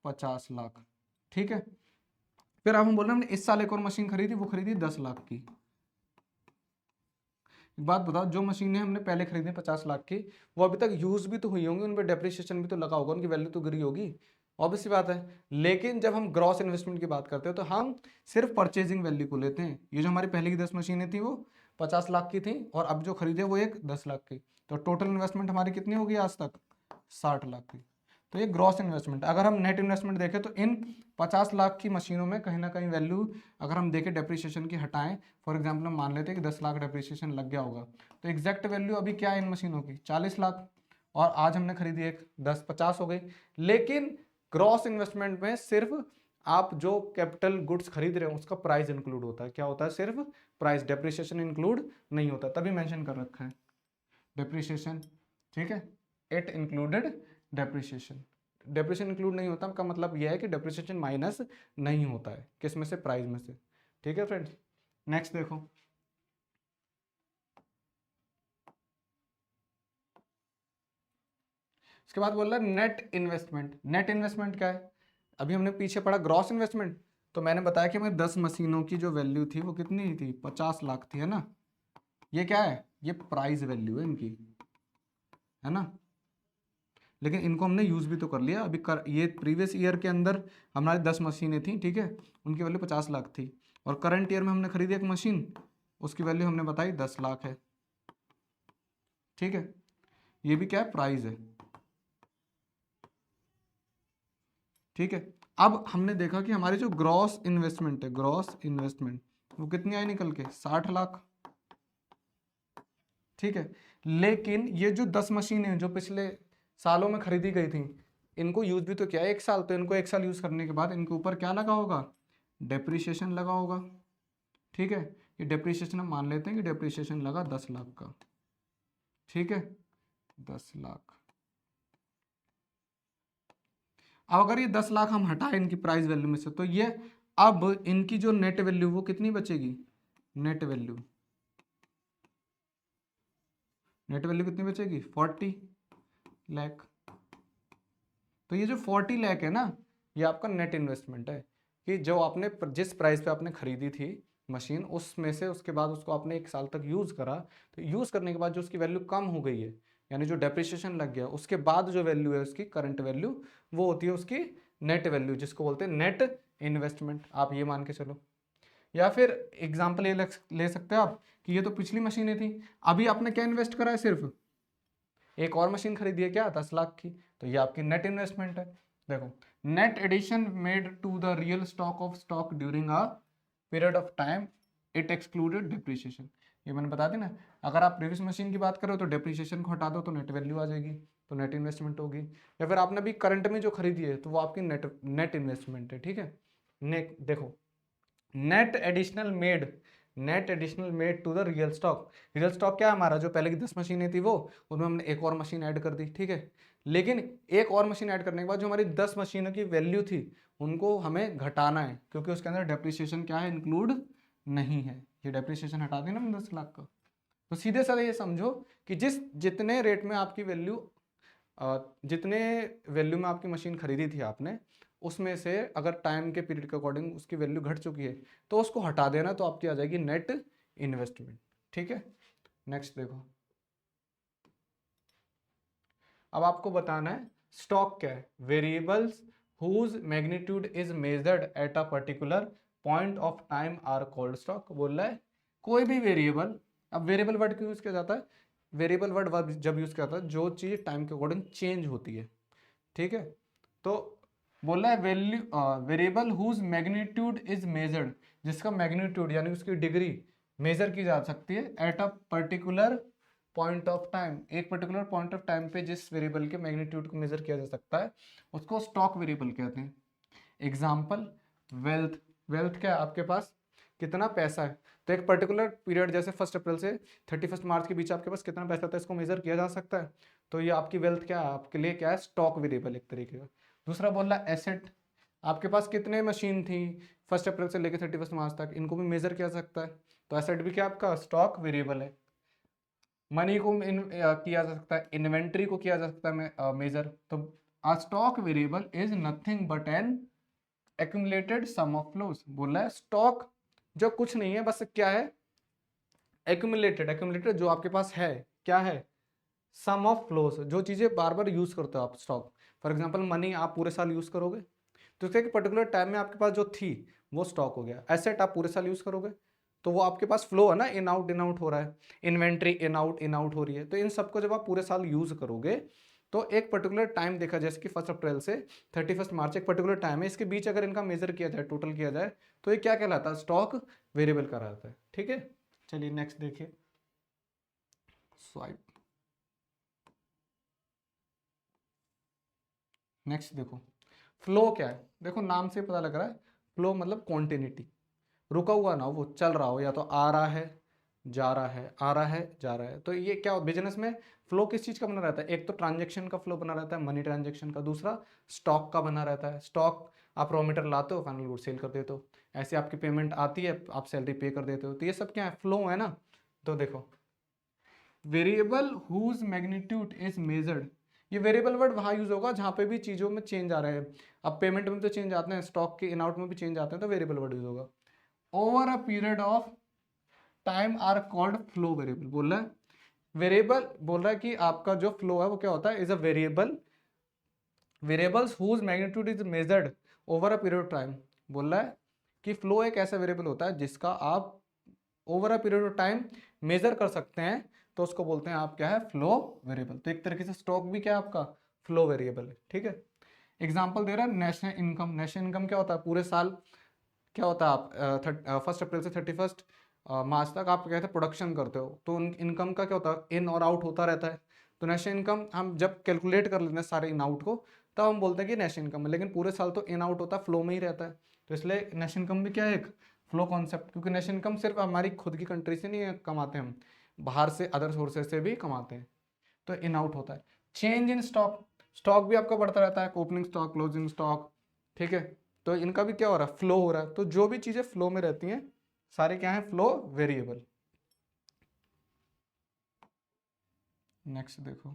50 लाख। ठीक है, फिर अब हम बोल रहे हैं हमने इस साल एक और मशीन खरीदी, वो खरीदी 10 लाख की। एक बात बताओ, जो मशीनें हमने पहले खरीदी 50 लाख की, वो अभी तक यूज भी तो हुई होंगी, उन पर डेप्रिसिएशन भी तो लगा होगा, उनकी वैल्यू तो गिरी होगी, ऑब्वियस सी बात है। लेकिन जब हम ग्रॉस इन्वेस्टमेंट की बात करते हैं तो हम सिर्फ परचेजिंग वैल्यू को लेते हैं। ये जो हमारी पहले की 10 मशीनें थी वो 50 लाख की थी, और अब जो खरीदे वो एक 10 लाख की, तो टोटल इन्वेस्टमेंट हमारी कितनी होगी आज तक? 60 लाख की। तो ये ग्रॉस इन्वेस्टमेंट। अगर हम नेट इन्वेस्टमेंट देखें तो इन 50 लाख की मशीनों में कहीं ना कहीं वैल्यू, अगर हम देखें डेप्रिसिएशन की हटाएं, फॉर एग्जांपल हम मान लेते हैं कि 10 लाख डेप्रिसिएशन लग गया होगा, तो एग्जैक्ट वैल्यू अभी क्या है इन मशीनों की? 40 लाख। और आज हमने खरीदी एक 10-50 हो गई। लेकिन ग्रॉस इन्वेस्टमेंट में सिर्फ आप जो कैपिटल गुड्स खरीद रहे हो उसका प्राइस इंक्लूड होता है। क्या होता है? सिर्फ प्राइस, डेप्रिसिएशन इंक्लूड नहीं होता, तभी मेंशन कर रखा है डेप्रिसिएशन। ठीक है, it included depreciation. Depreciation include नहीं होता का मतलब यह है कि डेप्रिसिएशन माइनस नहीं होता है, किस में से? प्राइस में से। ठीक है फ्रेंड्स, नेक्स्ट देखो। इसके बाद बोल रहा है नेट इन्वेस्टमेंट। नेट इन्वेस्टमेंट क्या है? अभी हमने पीछे पढ़ा ग्रॉस इन्वेस्टमेंट, तो मैंने बताया कि हमें 10 मशीनों की जो वैल्यू थी वो कितनी थी? 50 लाख थी, है ना। ये क्या है? ये प्राइस वैल्यू है इनकी, है ना। लेकिन इनको हमने यूज़ भी तो कर लिया अभी ये प्रीवियस ईयर के अंदर हमारी 10 मशीनें थी, ठीक है, उनकी वैल्यू 50 लाख थी। और करंट ईयर में हमने खरीदी एक मशीन, उसकी वैल्यू हमने बताई 10 लाख है। ठीक है, ये भी क्या है? प्राइस है। ठीक है, अब हमने देखा कि हमारी जो ग्रॉस इन्वेस्टमेंट है, ग्रॉस इन्वेस्टमेंट वो कितनी आई निकल के? 60 लाख। ठीक है, लेकिन ये जो 10 मशीनें हैं जो पिछले सालों में खरीदी गई थी, इनको यूज भी तो किया है 1 साल, तो इनको 1 साल यूज करने के बाद इनके ऊपर क्या लगा होगा? डेप्रिसिएशन लगा होगा। ठीक है, ये डेप्रिसिएशन हम मान लेते हैं कि डेप्रिसिएशन लगा 10 लाख का। ठीक है, 10 लाख। अब अगर ये 10 लाख हम हटाएं इनकी प्राइस वैल्यू में से, तो ये अब इनकी जो नेट वैल्यू वो कितनी बचेगी? नेट वैल्यू, नेट वैल्यू कितनी बचेगी? 40 लाख। तो ये जो 40 लाख है ना, ये आपका नेट इन्वेस्टमेंट है, कि जो आपने जिस प्राइस पे आपने खरीदी थी मशीन, उसमें से उसके बाद उसको आपने 1 साल तक यूज करा, तो यूज करने के बाद जो उसकी वैल्यू कम हो गई है, यानी जो डेप्रिसिएशन लग गया, उसके बाद जो वैल्यू है उसकी करंट वैल्यू, वो होती है उसकी नेट वैल्यू, जिसको बोलते हैं नेट इन्वेस्टमेंट। आप ये मान के चलो। या फिर एग्जाम्पल ये ले सकते हो आप कि ये तो पिछली मशीनें थी, अभी आपने क्या इन्वेस्ट करा है? सिर्फ एक और मशीन खरीदी है, क्या? 10 लाख की, तो ये आपकी नेट इन्वेस्टमेंट है। देखो, net addition made to the real stock of stock during a period of time, it excluded depreciation. ये मैंने बता दी ना, अगर आप प्रीवियस मशीन की बात करो तो डिप्रिसिएशन को हटा दो तो नेट वैल्यू आ जाएगी, तो नेट इन्वेस्टमेंट होगी। या फिर आपने अभी करंट में जो खरीदी है तो वो आपकी नेट इन्वेस्टमेंट है। ठीक है, देखो, net additional made, net additional made to the real stock. Real stock क्या है हमारा? जो पहले की 10 मशीनें थी वो, उनमें हमने एक और मशीन ऐड कर दी। ठीक है, लेकिन एक और मशीन ऐड करने के बाद जो हमारी 10 मशीनों की वैल्यू थी उनको हमें घटाना है, क्योंकि उसके अंदर डेप्रिसिएशन क्या है? इंक्लूड नहीं है। ये डेप्रिसिएशन हटा दी ना 10 लाख का। तो सीधे साधे ये समझो कि जितने रेट में आपकी वैल्यू, जितने वैल्यू में आपकी मशीन खरीदी थी आपने, उसमें से अगर टाइम के पीरियड के अकॉर्डिंग उसकी वैल्यू घट चुकी है तो उसको हटा देना, तो आपकी आ जाएगी नेट इन्वेस्टमेंट। ठीक है, नेक्स्ट देखो। अब आपको बताना है स्टॉक क्या है। Variables whose magnitude is measured at a particular point of time are called stock. बोल रहा है कोई भी वेरिएबल, अब वेरिएबल वर्ड क्यों यूज किया जाता है? वेरिएबल वर्ड जब यूज किया जाता है जो चीज टाइम के अकॉर्डिंग चेंज होती है। ठीक है, तो बोला है value variable whose magnitude is measured, जिसका मैग्नीट्यूड यानी उसकी डिग्री मेजर की जा सकती है at a particular point of time. एक पर्टिकुलर पॉइंट ऑफ टाइम पे जिस वेरिएबल के मैग्नीट्यूड को मेजर किया जा सकता है उसको स्टॉक वेरिएबल कहते हैं। Example, wealth. वेल्थ क्या है आपके पास? कितना पैसा है। तो एक पर्टिकुलर पीरियड जैसे 1 अप्रैल से 31 मार्च के बीच आपके पास कितना पैसा था, इसको मेजर किया जा सकता है। तो ये आपकी वेल्थ क्या है, आपके लिए क्या है, स्टॉक वेरिएबल एक तरीके का। दूसरा बोल रहा है एसेट, आपके पास कितने मशीन थी 1 अप्रैल से लेकर 31 मार्च तक, इनको भी मेजर किया जा सकता है। तो एसेट भी क्या आपका स्टॉक वेरिएबल है। मनी को किया जा सकता है, इन्वेंट्री को किया जा सकता है मेजर। तो a stock variable is nothing but an accumulated sum of flows. बोला है स्टॉक जो कुछ नहीं है, बस क्या है, एक्यूमुलेटेड। एक्यूमुलेटेड जो आपके पास है क्या है, सम ऑफ फ्लोज, जो चीजें बार बार यूज करते हो आप। स्टॉक फॉर एग्जांपल मनी आप पूरे साल यूज करोगे, तो उसके एक पर्टिकुलर टाइम में आपके पास जो थी वो स्टॉक हो गया। एसेट आप पूरे साल यूज करोगे तो वो आपके पास फ्लो है ना, इन आउट हो रहा है। इन्वेंट्री इन आउट हो रही है। तो इन सबको जब आप पूरे साल यूज करोगे तो एक पर्टिकुलर टाइम देखा, जैसे कि 1 अप्रैल से 31 मार्च एक पर्टिकुलर टाइम है, इसके बीच अगर इनका मेजर किया जाए, टोटल किया जाए, तो ये क्या कहलाता है, स्टॉक वेरिएबल कहलाता है। ठीक है, चलिए नेक्स्ट देखिए, स्वाइप। नेक्स्ट देखो, फ्लो क्या है। देखो नाम से पता लग रहा है, फ्लो मतलब कॉन्टिन्यूटी, रुका हुआ ना हो, वो चल रहा हो, या तो आ रहा है जा रहा है, आ रहा है जा रहा है। तो ये क्या बिजनेस में फ्लो किस चीज का बना रहता है, एक तो ट्रांजेक्शन का फ्लो बना रहता है, मनी ट्रांजेक्शन का, दूसरा स्टॉक का बना रहता है। स्टॉक आप रॉ मटेरियल लाते हो, फाइनल गुड सेल कर देते हो, ऐसे आपकी पेमेंट आती है, आप सैलरी पे कर देते हो। तो ये सब क्या है, फ्लो है ना। तो देखो variable whose magnitude is measured, ये वेरिएबल वर्ड वहां यूज होगा जहां पे भी चीजों में चेंज आ रहे हैं। अब पेमेंट में तो चेंज आते हैं, स्टॉक के इन आउट में भी चेंज आते हैं, तो वेरिएबल वर्ड यूज होगा। Over a period of time are called flow variable. बोल रहा है वेरिएबल, बोल रहा है कि आपका जो फ्लो है वो क्या होता है, is a variable, variables whose magnitude is measured over a period of time. बोल रहा है कि फ्लो एक ऐसा वेरिएबल होता है जिसका आप over a period of time measure कर सकते हैं, तो उसको बोलते हैं आप क्या है, फ्लो वेरिएबल। तो एक तरीके से स्टॉक भी क्या है आपका, फ्लो वेरिएबल है। ठीक है, एग्जांपल दे रहा है नेशनल इनकम। नेशनल इनकम क्या होता है, पूरे साल क्या होता है, आप 1 अप्रैल से 31 मार्च तक आप कहते हैं प्रोडक्शन करते हो, तो उन इनकम का क्या होता है, इन और आउट होता रहता है। तो नेशनल इनकम हम जब कैलकुलेट कर लेते हैं सारे इन आउट को, तब हम बोलते हैं कि नेशनल इनकम है, लेकिन पूरे साल तो इन आउट होता है, फ्लो में ही रहता है। तो इसलिए नेशनल इनकम भी क्या है, एक फ्लो कॉन्सेप्ट, क्योंकि नेशनल इनकम सिर्फ हमारी खुद की कंट्री से नहीं कमाते हम, बाहर से अदर सोर्सेज से भी कमाते हैं, तो इन आउट होता है। चेंज इन स्टॉक, स्टॉक भी आपका बढ़ता रहता है, ओपनिंग स्टॉक, क्लोजिंग स्टॉक। ठीक है, तो इनका भी क्या हो रहा है, फ्लो हो रहा है। तो जो भी चीजें फ्लो में रहती हैं सारे क्या है, फ्लो वेरिएबल। नेक्स्ट देखो,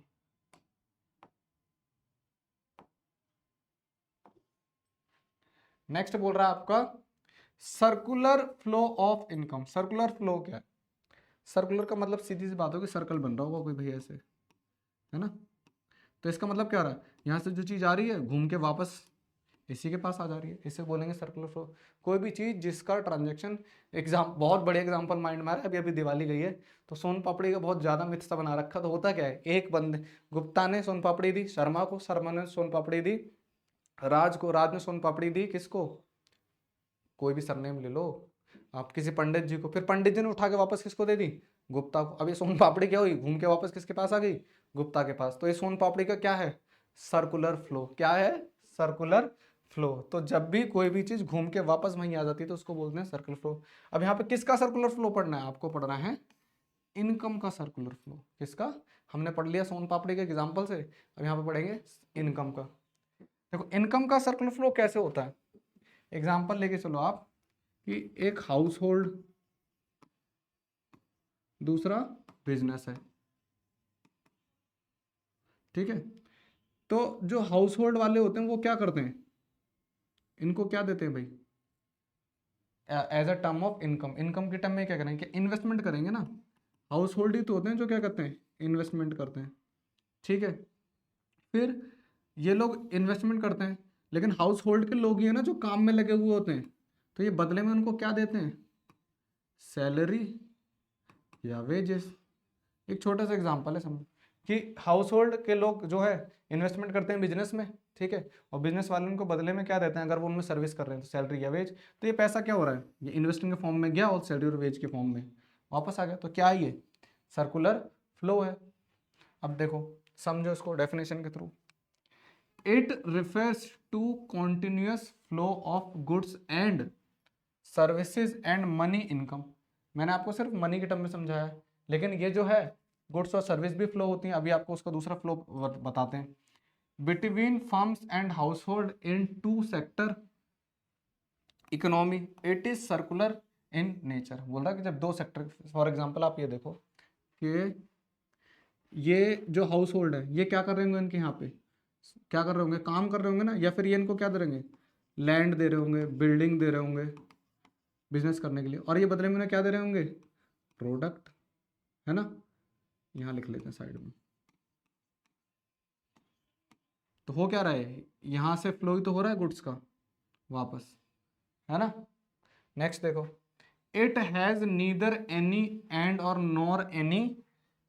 नेक्स्ट बोल रहा है आपका circular flow of income. Circular flow क्या है, सर्कुलर का मतलब सीधी सी बात होगी, सर्कल बन रहा होगा कोई भैया ऐसे, है ना। तो इसका मतलब क्या हो रहा है, यहाँ से जो चीज आ रही है घूम के वापस इसी के पास आ जा रही है, इसे बोलेंगे सर्कुलर फ्लो। कोई भी चीज जिसका ट्रांजेक्शन, बहुत बड़े एग्जांपल माइंड में आ रहा है, अभी अभी दिवाली गई है, तो सोन पापड़ी का बहुत ज्यादा मिथ सा बना रखा। तो होता क्या है, एक बंदे, गुप्ता ने सोन पापड़ी दी शर्मा को, शर्मा ने सोन पापड़ी दी राज को, राज ने सोन पापड़ी दी किसको, कोई भी सरनेम ले लो आप, किसी पंडित जी को, फिर पंडित जी ने उठा के वापस किसको दे दी, गुप्ता को। अब ये सोन पापड़ी क्या हुई, घूम के वापस किसके पास आ गई, गुप्ता के पास। तो ये सोन पापड़ी का क्या है, सर्कुलर फ्लो। क्या है, सर्कुलर फ्लो। तो जब भी कोई भी चीज घूम के वापस वहीं आ जाती है तो उसको बोलते हैं सर्कुलर फ्लो। अब यहाँ पे किसका सर्कुलर फ्लो पढ़ना है, आपको पढ़ना है इनकम का सर्कुलर फ्लो। किसका, हमने पढ़ लिया सोन पापड़ी के एग्जाम्पल से, अब यहाँ पे पढ़ेंगे इनकम का। देखो इनकम का सर्कुलर फ्लो कैसे होता है, एग्जाम्पल लेके चलो आप, कि एक हाउस होल्ड, दूसरा बिजनेस है। ठीक है, तो जो हाउस होल्ड वाले होते हैं वो क्या करते हैं, इनको क्या देते हैं भाई, as a term of income. Income के टर्म में क्या करेंगे, इन्वेस्टमेंट करेंगे ना। हाउस होल्ड ही तो होते हैं जो क्या करते हैं, इन्वेस्टमेंट करते हैं। ठीक है, फिर ये लोग इन्वेस्टमेंट करते हैं, लेकिन हाउस होल्ड के लोग ही है ना जो काम में लगे हुए होते हैं, तो ये बदले में उनको क्या देते हैं, सैलरी या वेजेस। एक छोटा सा एग्जांपल है, समझ कि हाउस होल्ड के लोग जो है इन्वेस्टमेंट करते हैं बिजनेस में, ठीक है, और बिजनेस वाले उनको बदले में क्या देते हैं, अगर वो उनमें सर्विस कर रहे हैं तो सैलरी या वेज। तो ये पैसा क्या हो रहा है, ये इन्वेस्टिंग के फॉर्म में गया और सैलरी और वेज के फॉर्म में वापस आ गया। तो क्या ये सर्कुलर फ्लो है। अब देखो समझो इसको डेफिनेशन के through, it refers to continuous flow of goods and services and money income. मैंने आपको सिर्फ मनी के टर्म में समझाया है, लेकिन ये जो है गुड्स और सर्विस भी फ्लो होती हैं। अभी आपको उसका दूसरा फ्लो बताते हैं। Between firms and household in two sector economy it is circular in nature. बोल रहा है कि जब दो सेक्टर, फॉर एग्जाम्पल आप ये देखो कि ये जो हाउस होल्ड है ये क्या कर रहे होंगे, इनके यहाँ पे क्या कर रहे होंगे, काम कर रहे होंगे ना, या फिर ये इनको क्या दे रहेंगे, लैंड दे रहे होंगे, बिल्डिंग दे रहे होंगे बिजनेस करने के लिए, और ये बदले में उन्हें क्या दे रहे होंगे, प्रोडक्ट, है ना। यहाँ लिख लेते हैं साइड में। तो हो क्या रहा है, यहाँ से फ्लो ही तो हो रहा है गुड्स का वापस, है ना। नेक्स्ट देखो, it has neither any and और नॉर एनी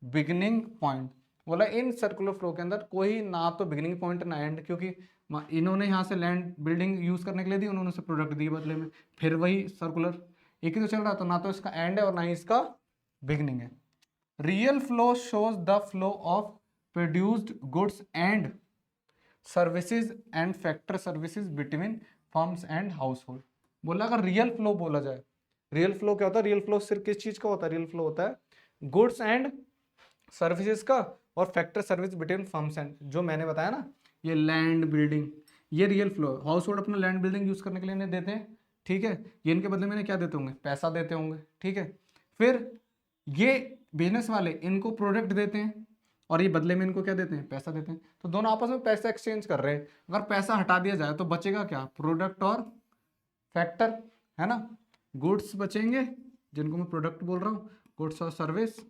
बिगिनिंग पॉइंट। बोला इन सर्कुलर फ्लो के अंदर कोई ना तो बिगिनिंग पॉइंट ना एंड, क्योंकि इन्होंने यहाँ से लैंड बिल्डिंग यूज करने के लिए दी, उन्होंने से प्रोडक्ट दी बदले में, फिर वही सर्कुलर एक ही तो चल रहा, तो ना तो इसका एंड है और ना ही इसका बिगिनिंग है। Real flow shows the flow of produced goods and services and factor services between firms and house hold. बोला अगर रियल फ्लो बोला जाए, रियल फ्लो क्या होता है, रियल फ्लो सिर्फ किस चीज का होता है, रियल फ्लो होता है गुड्स एंड सर्विसेज का और factor service between firms and, जो मैंने बताया ना ये लैंड बिल्डिंग, ये रियल फ्लो। हाउस होल्ड अपना लैंड बिल्डिंग यूज करने के लिए इन्हें देते हैं, ठीक है, ये इनके बदले में इन्हें क्या देते होंगे, पैसा देते होंगे, ठीक है। फिर ये बिजनेस वाले इनको प्रोडक्ट देते हैं और ये बदले में इनको क्या देते हैं, पैसा देते हैं। तो दोनों आपस में पैसा एक्सचेंज कर रहे हैं। अगर पैसा हटा दिया जाए तो बचेगा क्या, प्रोडक्ट और फैक्टर, है ना। गुड्स बचेंगे जिनको मैं प्रोडक्ट बोल रहा हूँ, गुड्स और सर्विस,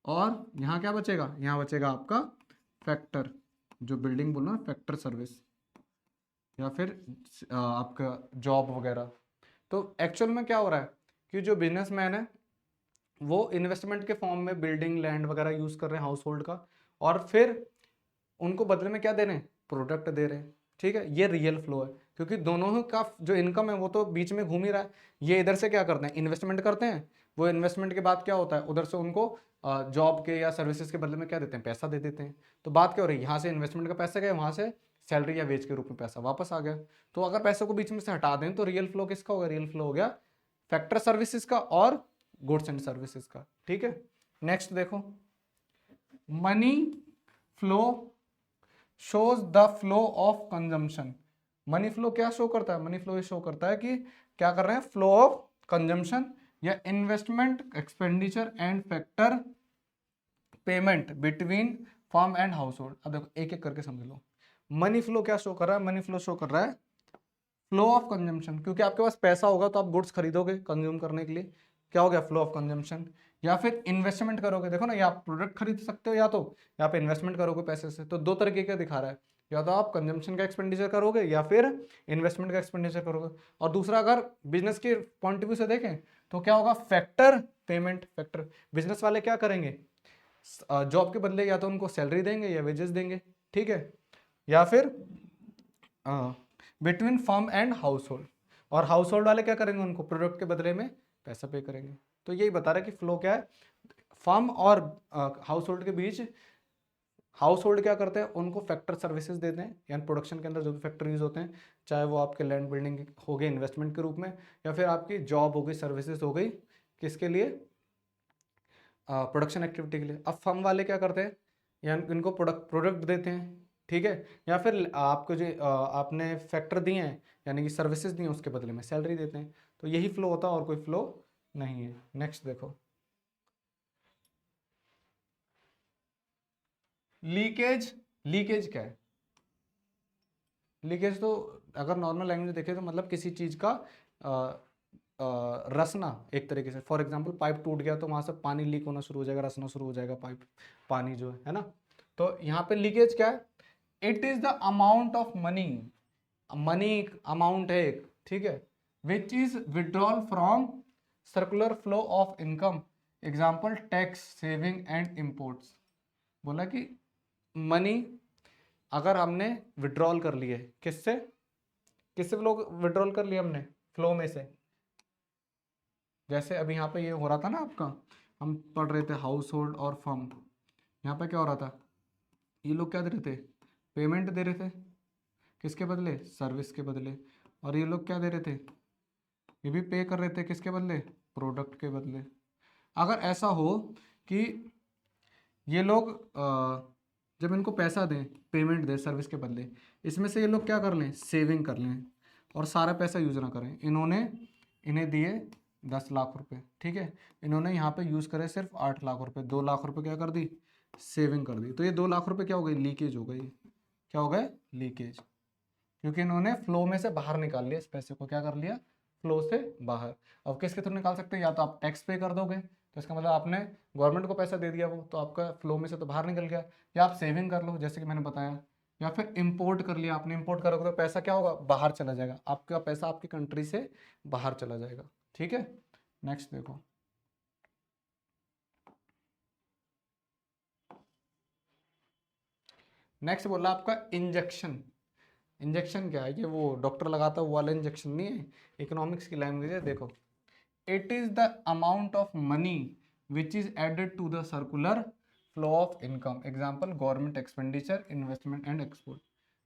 और यहाँ क्या बचेगा, यहाँ बचेगा आपका फैक्टर, जो बिल्डिंग बोल रहा है फैक्टर सर्विस, या फिर आपका जॉब वगैरह। तो एक्चुअल में क्या हो रहा है कि जो बिजनेसमैन है वो इन्वेस्टमेंट के फॉर्म में बिल्डिंग लैंड वगैरह यूज कर रहे हैं हाउस होल्ड का, और फिर उनको बदले में क्या दे रहे हैं, प्रोडक्ट दे रहे हैं, ठीक है। ये रियल फ्लो है, क्योंकि दोनों ही का जो इनकम है वो तो बीच में घूम ही रहा है। ये इधर से क्या करते हैं, इन्वेस्टमेंट करते हैं, वो इन्वेस्टमेंट के बाद क्या होता है, उधर से उनको जॉब के या सर्विसेज के बदले में क्या देते हैं, पैसा दे देते हैं। तो बात क्या हो रही है, यहाँ से इन्वेस्टमेंट का पैसा गया, वहाँ से सैलरी या वेज के रूप में पैसा वापस आ गया। तो अगर पैसे को बीच में से हटा दें तो रियल फ्लो किसका होगा, रियल फ्लो हो गया फैक्टर सर्विसेज का और गुड्स एंड सर्विसेज का, ठीक है। नेक्स्ट देखो, money flow shows the flow of consumption. Money flow क्या शो करता है, मनी फ्लो ये शो करता है कि क्या कर रहे हैं, फ्लो ऑफ कंजम्पशन या investment expenditure and factor payment between firm and house hold. अब देखो एक एक करके समझ लो। मनी फ्लो क्या शो कर रहा है, मनी फ्लो शो कर रहा है फ्लो ऑफ कंजम्पशन, क्योंकि आपके पास पैसा होगा तो आप गुड्स खरीदोगे कंज्यूम करने के लिए, क्या हो गया, फ्लो ऑफ कंजम्पशन। या फिर इन्वेस्टमेंट करोगे, देखो ना, या आप प्रोडक्ट खरीद सकते हो, या तो या आप इन्वेस्टमेंट करोगे पैसे से। तो दो तरीके का दिखा रहा है, या तो आप कंजम्पशन का एक्सपेंडिचर करोगे या फिर इन्वेस्टमेंट का एक्सपेंडिचर करोगे। और दूसरा अगर बिजनेस के पॉइंट ऑफ व्यू से देखें तो क्या होगा, फैक्टर पेमेंट। फैक्टर बिजनेस वाले क्या करेंगे, जॉब के बदले या तो उनको सैलरी देंगे या वेजेस देंगे, ठीक है, या फिर between firm and house hold, और हाउस होल्ड वाले क्या करेंगे, उनको प्रोडक्ट के बदले में पैसा पे करेंगे। तो यही बता रहा है कि फ्लो क्या है, फर्म और हाउस होल्ड के बीच। हाउस होल्ड क्या करते हैं, उनको फैक्टर सर्विसेज देते हैं, यानी प्रोडक्शन के अंदर जो भी फैक्टर यूज होते हैं, चाहे वो आपके लैंड बिल्डिंग हो गए इन्वेस्टमेंट के रूप में, या फिर आपकी जॉब हो गई, सर्विसेज हो गई, किसके लिए, प्रोडक्शन एक्टिविटी के लिए। अब फर्म वाले क्या करते हैं, यानी इनको प्रोडक्ट देते हैं, ठीक है, या फिर आपको जो आपने फैक्टर दिए हैं यानी कि सर्विसेज दी हैं उसके बदले में सैलरी देते हैं। तो यही फ्लो होता है और कोई फ्लो नहीं है। नेक्स्ट देखो, लीकेज। लीकेज क्या है, लीकेज तो अगर नॉर्मल लैंग्वेज में देखें तो मतलब किसी चीज़ का रसना, एक तरीके से। फॉर एग्जांपल पाइप टूट गया तो वहाँ से पानी लीक होना शुरू हो जाएगा, रसना शुरू हो जाएगा पाइप, पानी जो है ना। तो यहाँ पे लीकेज क्या है, it is the amount of money, money amount है एक, ठीक है, which is withdrawal from circular flow of income, example tax, saving and imports. बोला कि मनी अगर हमने विड्रॉल कर लिए, किससे, किससे फ्लो विड्रॉल कर लिया हमने, फ्लो में से। जैसे अभी यहाँ पे ये हो रहा था ना आपका, हम पढ़ रहे थे हाउस होल्ड और फर्म, यहाँ पे क्या हो रहा था, ये लोग क्या दे रहे थे, पेमेंट दे रहे थे, किसके बदले, सर्विस के बदले। और ये लोग क्या दे रहे थे, ये भी पे कर रहे थे किसके बदले, प्रोडक्ट के बदले। अगर ऐसा हो कि ये लोग जब इनको पैसा दें, पेमेंट दें सर्विस के बदले, इसमें से ये लोग क्या कर लें, सेविंग कर लें और सारा पैसा यूज ना करें। इन्हें दिए 10 लाख रुपए, ठीक है, इन्होंने यहाँ पे यूज करे सिर्फ 8 लाख रुपए, 2 लाख रुपए क्या कर दी, सेविंग कर दी। तो ये 2 लाख रुपए क्या हो गई, लीकेज हो गई। क्या हो गए, लीकेज, क्योंकि इन्होंने फ्लो में से बाहर निकाल लिया, इस पैसे को क्या कर लिया, फ्लो से बाहर। अब किसके थ्रू निकाल सकते हैं, या तो आप टैक्स पे कर दोगे, तो इसका मतलब आपने गवर्नमेंट को पैसा दे दिया, वो तो आपका फ्लो में से तो बाहर निकल गया, या आप सेविंग कर लो जैसे कि मैंने बताया, या फिर इंपोर्ट कर लिया आपने। इंपोर्ट करोगे तो पैसा क्या होगा, बाहर चला जाएगा, आपका पैसा आपकी कंट्री से बाहर चला जाएगा। ठीक है, नेक्स्ट देखो, नेक्स्ट बोला आपका इंजेक्शन। इंजेक्शन क्या है, ये वो डॉक्टर लगाता है वो वाला इंजेक्शन नहीं है, इकोनॉमिक्स की लैंग्वेज है। देखो, it is the amount of money which is added to the circular flow of income. Example, government expenditure, investment and export.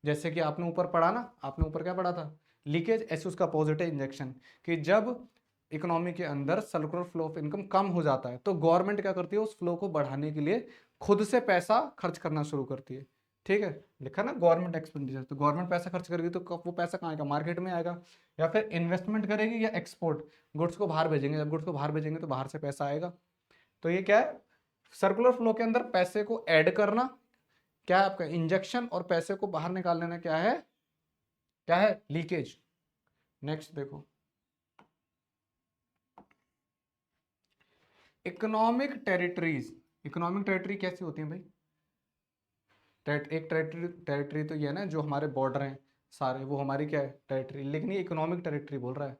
जैसे कि आपने ऊपर पढ़ा ना, आपने ऊपर क्या पढ़ा था, लीकेज, ऐसे उसका अपोजिट है इंजेक्शन, कि जब इकोनॉमी के अंदर सर्कुलर फ्लो ऑफ इनकम कम हो जाता है तो गवर्नमेंट क्या करती है, उस फ्लो को बढ़ाने के लिए खुद से पैसा खर्च करना शुरू करती है। ठीक है, लिखा ना गवर्नमेंट एक्सपेंडिचर, तो गवर्नमेंट पैसा खर्च करेगी तो वो पैसा कहाँ आएगा, मार्केट में आएगा, या फिर इन्वेस्टमेंट करेगी, या एक्सपोर्ट, गुड्स को बाहर भेजेंगे, जब गुड्स को बाहर भेजेंगे तो बाहर से पैसा आएगा। तो ये क्या है, सर्कुलर फ्लो के अंदर पैसे को ऐड करना क्या है आपका इंजेक्शन, और पैसे को बाहर निकाल लेना क्या है, क्या है, लीकेज। नेक्स्ट देखो, इकोनॉमिक टेरिटरीज। इकोनॉमिक टेरिटरी कैसी होती है भाई, एक टेरिटरी तो ये है ना जो हमारे बॉर्डर हैं सारे, वो हमारी क्या है, टेरिटरी। लेकिन ये इकोनॉमिक टेरिटरी बोल रहा है।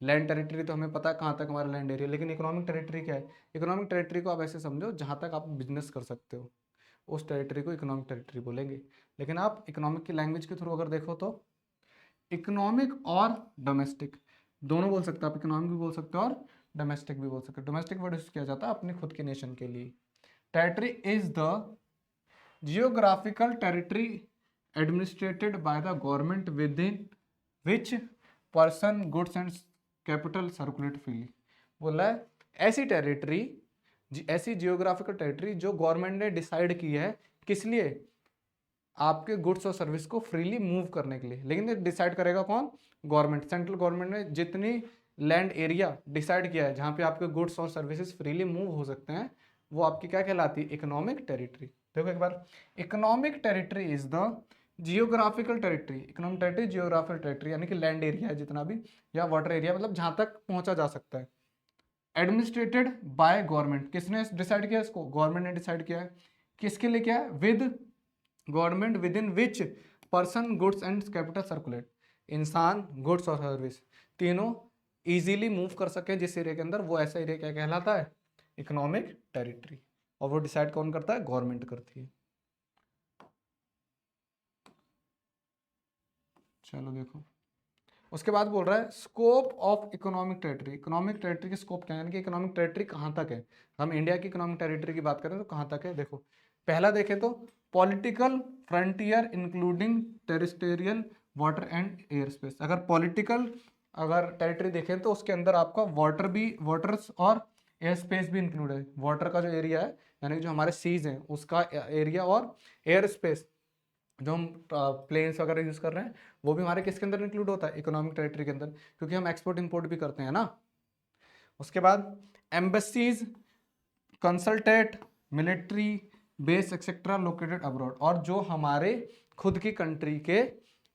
लैंड टेरिटरी तो हमें पता है कहाँ तक हमारा लैंड एरिया, लेकिन इकोनॉमिक टेरिटरी क्या है, इकोनॉमिक टेरिटरी को आप ऐसे समझो जहाँ तक आप बिजनेस कर सकते हो, उस टेरिटरी को इकोनॉमिक टेरिटरी बोलेंगे। लेकिन आप इकोनॉमिक की लैंग्वेज के थ्रू अगर देखो तो इकोनॉमिक और डोमेस्टिक दोनों बोल सकते हो आप, इकोनॉमिक भी बोल सकते हो और डोमेस्टिक भी बोल सकते हो। डोमेस्टिक वर्ड यूज किया जाता है अपने खुद के नेशन के लिए। Territory is the geographical territory administrated by the government within which person goods and capital circulate freely। बोला है ऐसी टेरिटरी, ऐसी जियोग्राफिकल टेरिटरी जो गवर्नमेंट ने डिसाइड की है, किस लिए, आपके गुड्स और सर्विस को फ्रीली मूव करने के लिए। लेकिन ये डिसाइड करेगा कौन, गवर्नमेंट, सेंट्रल गवर्नमेंट ने जितनी लैंड एरिया डिसाइड किया है जहाँ पे आपके गुड्स और सर्विसेज फ्रीली मूव हो सकते हैं, वो आपकी क्या कहलाती है, इकोनॉमिक टेरिटरी। देखो एक बार, economic territory is the geographical territory. Economic territory geographical territory यानी कि लैंड एरिया है जितना भी, या वाटर एरिया, मतलब जहाँ तक पहुँचा जा सकता है। एडमिनिस्ट्रेटेड बाय गवर्नमेंट, किसने डिसाइड किया इसको, गवर्नमेंट ने डिसाइड किया है। किसके लिए किया है, with government with in which person goods and capital circulate. इंसान, गुड्स और सर्विस तीनों इजीली मूव कर सके जिस एरिया के अंदर, वो ऐसा एरिया क्या कहलाता है, इकोनॉमिक टेरिटरी। और वो डिसाइड कौन करता है, गवर्नमेंट करती है। चलो देखो, उसके बाद बोल रहा है scope of economic territory. Economic territory की स्कोप क्या है, यानी कि इकोनॉमिक टेरिटरी कहाँ तक है। हम इंडिया की इकोनॉमिक टेरिटरी की बात करें तो कहाँ तक है, देखो पहला देखें तो political frontier including terrestrial water and air space. अगर टेरिटरी देखें तो उसके अंदर आपका वाटर्स और एयर स्पेस भी इंक्लूड है। वाटर का जो एरिया है यानी कि जो हमारे सीज हैं उसका एरिया, और एयर स्पेस जो हम प्लेन्स वगैरह यूज कर रहे हैं वो भी हमारे किसके अंदर इंक्लूड होता है, इकोनॉमिक टेरिटरी के अंदर, क्योंकि हम एक्सपोर्ट इंपोर्ट भी करते हैं ना। उसके बाद embassies, consulates, military base etcetera located abroad. और जो हमारे खुद की कंट्री के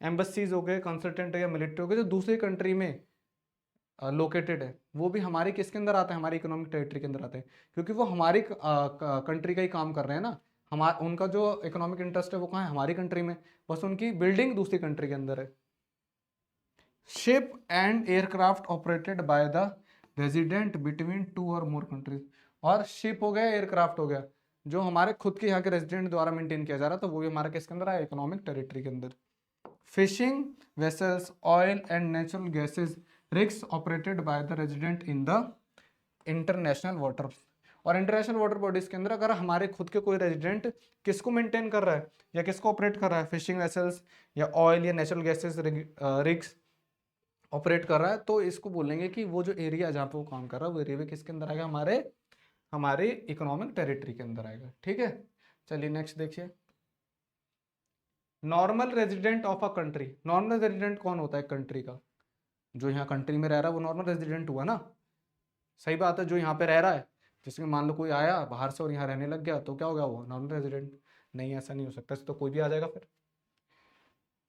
एम्बेसीज हो गए, कंसल्टेंट या मिलिट्री हो गए जो दूसरी कंट्री में लोकेटेड है, वो भी हमारी किसके अंदर आते हैं, हमारी इकोनॉमिक टेरिटरी के अंदर आते हैं, क्योंकि वो हमारी कंट्री का ही काम कर रहे हैं ना। उनका जो इकोनॉमिक इंटरेस्ट है वो कहाँ है, हमारी कंट्री में, बस उनकी बिल्डिंग दूसरी कंट्री के अंदर है। Ship and aircraft operated by the resident between 2 और मोर कंट्रीज। और शिप हो गया, एयरक्राफ्ट हो गया, जो हमारे खुद के यहाँ के रेजिडेंट द्वारा मेंटेन किया जा रहा है, तो वो भी हमारा किसके अंदर है, इकोनॉमिक टेरिटरी के अंदर। Fishing vessels, oil and natural gases rigs operated by the resident in the international water. और इंटरनेशनल वाटर बॉडीज के अंदर अगर हमारे खुद के कोई रेजिडेंट किसको मेंटेन कर रहा है या किसको ऑपरेट कर रहा है, फिशिंग वेसल्स या ऑयल या नेचुरल गैसेज रिग्स, ऑपरेट कर रहा है, तो इसको बोलेंगे कि वो जो एरिया जहाँ पे वो काम कर रहा है वो एरिया किसके अंदर आएगा, हमारे इकोनॉमिक टेरिटरी के अंदर आएगा। ठीक है, चलिए नेक्स्ट देखिए। Normal resident of a country, normal resident कौन होता है कंट्री का, जो यहाँ कंट्री में रह रहा है वो नॉर्मल रेजिडेंट हुआ ना। सही बात है, जो यहाँ पे रह रहा है, जिसमें मान लो कोई आया बाहर से और यहाँ रहने लग गया तो क्या हो गया, वो नॉर्मल रेजिडेंट। नहीं, ऐसा नहीं हो सकता, तो कोई भी आ जाएगा फिर।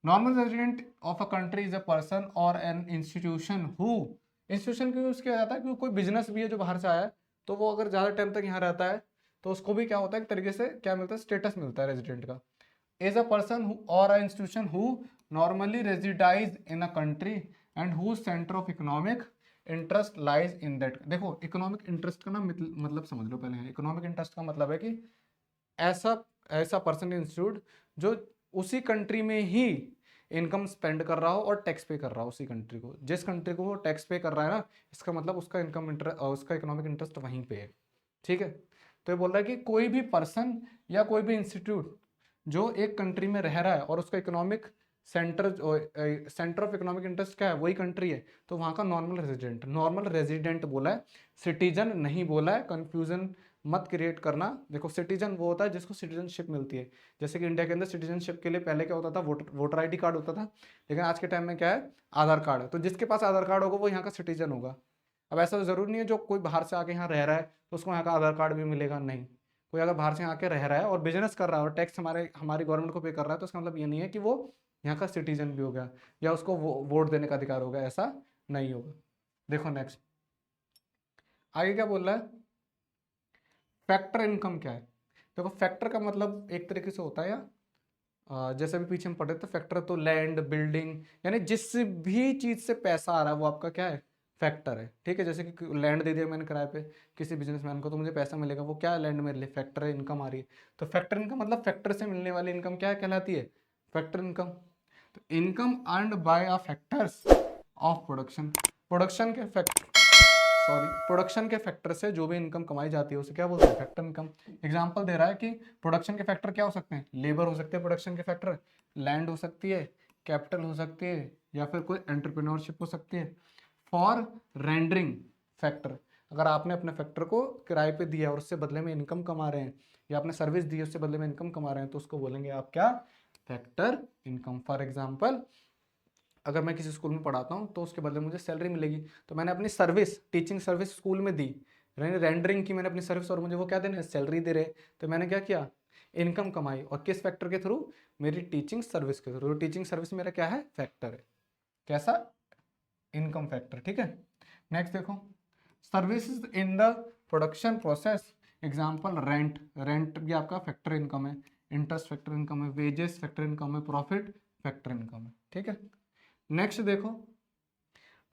Normal resident of a country is a person और एन इंस्टीट्यूशन हु, इंस्टीट्यूशन क्यों यूज किया जाता है, क्योंकि कोई बिजनेस भी है जो बाहर से आया है, तो वो अगर ज़्यादा टाइम तक यहाँ रहता है तो उसको भी क्या होता है, एक तरीके से क्या मिलता है, स्टेटस मिलता है रेजिडेंट का। इज अ पर्सन और a institution who normally resides in a country and who centre of economic interest lies in that. देखो इकोनॉमिक इंटरेस्ट का ना मतलब समझ लो पहले। इकोनॉमिक इंटरेस्ट का मतलब है कि ऐसा ऐसा पर्सन इंस्टीट्यूट जो उसी कंट्री में ही इनकम स्पेंड कर रहा हो और टैक्स पे कर रहा हो, उसी कंट्री को, जिस कंट्री को वो टैक्स पे कर रहा है ना, इसका मतलब उसका इनकम इंटरेस्ट, उसका इकोनॉमिक इंटरेस्ट वहीं पे है। ठीक है, तो ये बोल रहा है कि कोई भी पर्सन या कोई भी इंस्टीट्यूट जो एक कंट्री में रह रहा है और उसका economic centre of economic interest क्या है, वही कंट्री है, तो वहाँ का नॉर्मल रेजिडेंट बोला है, सिटीजन नहीं बोला है। कंफ्यूजन मत क्रिएट करना। देखो सिटीजन वो होता है जिसको सिटीजनशिप मिलती है, जैसे कि इंडिया के अंदर सिटीजनशिप के लिए पहले क्या होता था, वोटर आईडी कार्ड होता था, लेकिन आज के टाइम में क्या है, आधार कार्ड है। तो जिसके पास आधार कार्ड होगा वो यहाँ का सिटीजन होगा। अब ऐसा तो जरूरी नहीं है जो कोई बाहर से आके यहाँ रह रहा है तो उसको यहाँ का आधार कार्ड भी मिलेगा, नहीं। कोई अगर बाहर से आके रह रहा है और बिजनेस कर रहा है और टैक्स हमारी गवर्नमेंट को पे कर रहा है, तो इसका मतलब ये नहीं है कि वो यहाँ का सिटीजन भी हो गया या उसको वोट देने का अधिकार होगा, ऐसा नहीं होगा। देखो नेक्स्ट आगे क्या बोल रहा है, फैक्टर इनकम क्या है। देखो फैक्टर का मतलब एक तरीके से होता है जैसे अभी पीछे हम पढ़े थे, फैक्टर तो लैंड बिल्डिंग, यानी जिस भी चीज से पैसा आ रहा है वो आपका क्या है, फैक्टर है। ठीक है, जैसे कि लैंड दे दिया मैंने किराए पे किसी बिजनेसमैन को, तो मुझे पैसा मिलेगा, वो क्या है, लैंड मेरे लिए फैक्टर है, इनकम आ रही है। तो फैक्टर इनकम मतलब फैक्टर से मिलने वाली इनकम क्या कहलाती है, फैक्टर इनकम। तो income earned bye a factors of production, production के प्रोडक्शन के फैक्टर से जो भी इनकम कमाई जाती है उसे क्या बोलते हैं, फैक्टर इनकम। एग्जांपल दे रहा है कि प्रोडक्शन के फैक्टर क्या हो सकते हैं, लेबर हो सकते हैं प्रोडक्शन के फैक्टर, लैंड हो सकती है, कैपिटल हो सकती है, या फिर कोई एंटरप्रेन्योरशिप हो सकती है। फॉर रेंडरिंग फैक्टर, अगर आपने अपने फैक्टर को किराए पे दिया और उससे बदले में इनकम कमा रहे हैं, या आपने सर्विस दी उससे बदले में इनकम कमा रहे हैं, तो उसको बोलेंगे आप क्या, फैक्टर इनकम। फॉर एग्जाम्पल अगर मैं किसी स्कूल में पढ़ाता हूँ तो उसके बदले मुझे सैलरी मिलेगी, तो मैंने अपनी सर्विस, टीचिंग सर्विस स्कूल में दी, रेंडरिंग की मैंने अपनी सर्विस, और मुझे वो क्या दे रहे हैं, सैलरी दे रहे, तो मैंने क्या किया, इनकम कमाई, और किस फैक्टर के थ्रू, मेरी टीचिंग सर्विस के थ्रू। टीचिंग सर्विस मेरा क्या है, फैक्टर है, कैसा, इनकम फैक्टर। ठीक है, नेक्स्ट देखो, services in the production process, example rent, rent भी आपका फैक्टर इनकम है, इंटरेस्ट फैक्टर इनकम है, वेजेस फैक्टर इनकम है, प्रॉफिट फैक्टर इनकम है। ठीक है, नेक्स्ट देखो,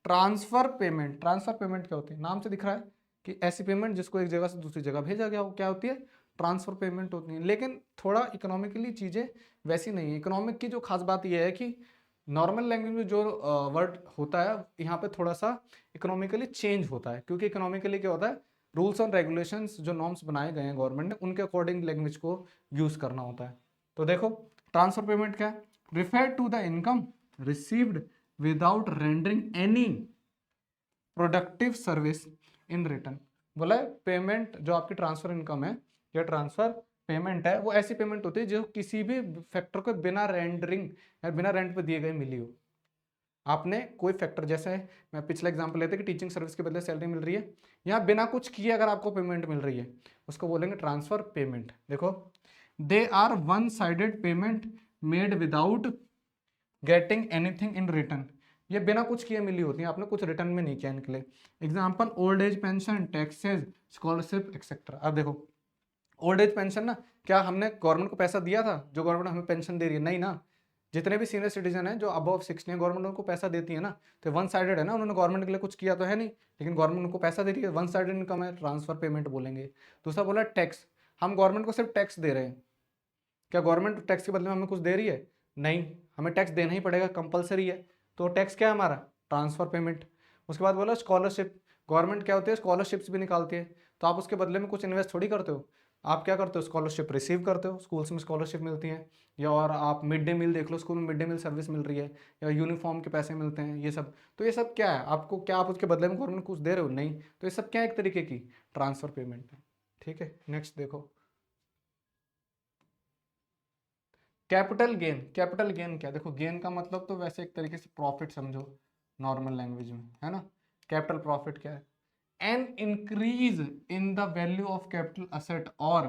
ट्रांसफर पेमेंट। ट्रांसफर पेमेंट क्या होती है, नाम से दिख रहा है कि ऐसी पेमेंट जिसको एक जगह से दूसरी जगह भेजा गया हो, क्या होती है, ट्रांसफर पेमेंट होती है। लेकिन थोड़ा इकोनॉमिकली चीज़ें वैसी नहीं है। इकोनॉमिक की जो खास बात यह है कि नॉर्मल लैंग्वेज में जो वर्ड होता है यहाँ पे थोड़ा सा इकोनॉमिकली चेंज होता है, क्योंकि इकोनॉमिकली क्या होता है, रूल्स एंड रेगुलेशंस जो नॉर्म्स बनाए गए हैं गवर्नमेंट ने, उनके अकॉर्डिंग लैंग्वेज को यूज करना होता है। तो देखो ट्रांसफर पेमेंट क्या है, refer to the income received without rendering any productive service in return. बोला है पेमेंट जो आपकी ट्रांसफर इनकम है या ट्रांसफर पेमेंट है, वो ऐसी पेमेंट होती है जो किसी भी फैक्टर को बिना रेंडरिंग या बिना रेंट पे दिए गए मिली हो। आपने कोई फैक्टर, जैसे मैं पिछला एग्जांपल लेते कि टीचिंग सर्विस के बदले सैलरी मिल रही है, या बिना कुछ किए अगर आपको पेमेंट मिल रही है, उसको बोलेंगे ट्रांसफर पेमेंट। देखो they are one sided payment made without getting anything in return, ये बिना कुछ किए मिली होती है, आपने कुछ रिटर्न में नहीं किया इनके लिए। Example old age pension, taxes, scholarship etcetera. अब देखो ओल्ड एज पेंशन ना, क्या हमने गवर्नमेंट को पैसा दिया था, जो गवर्नमेंट हमें पेंशन दे रही है, नहीं ना। जितने भी सीनियर सिटीजन हैं जो अबव 60 हैं, गवर्नमेंट उनको पैसा देती है ना, तो वन साइडेड है ना, उन्होंने गवर्नमेंट के लिए कुछ किया तो है नहीं, लेकिन गवर्नमेंट उनको पैसा दे रही है, वन साइडेड इनकम है, ट्रांसफर पेमेंट बोलेंगे। दूसरा बोला टैक्स, हम गवर्नमेंट को सिर्फ टैक्स दे रहे हैं, क्या गवर्नमेंट टैक्स के बदले में हमें कुछ दे रही है, नहीं, हमें टैक्स देना ही पड़ेगा, कंपलसरी है, तो टैक्स क्या है हमारा, ट्रांसफर पेमेंट। उसके बाद बोला स्कॉलरशिप, गवर्नमेंट क्या होती है, स्कॉलरशिप्स भी निकालती है, तो आप उसके बदले में कुछ इन्वेस्ट थोड़ी करते हो, आप क्या करते हो, स्कॉलरशिप रिसीव करते हो, स्कूल्स में स्कॉलरशिप मिलती है, या और आप मिड डे मील देख लो, स्कूल में मिड डे मील सर्विस मिल रही है, या यूनिफॉर्म के पैसे मिलते हैं, ये सब। तो ये सब क्या है, आपको क्या आप उसके बदले में गवर्नमेंट कुछ दे रहे हो? नहीं। तो ये सब क्या है, एक तरीके की ट्रांसफर पेमेंट है। ठीक है, नेक्स्ट देखो, कैपिटल गेन। कैपिटल गेन क्या, देखो गेन का मतलब तो वैसे एक तरीके से प्रॉफिट समझो नॉर्मल लैंग्वेज में, है ना। कैपिटल प्रॉफिट क्या है, an increase in the value of capital asset और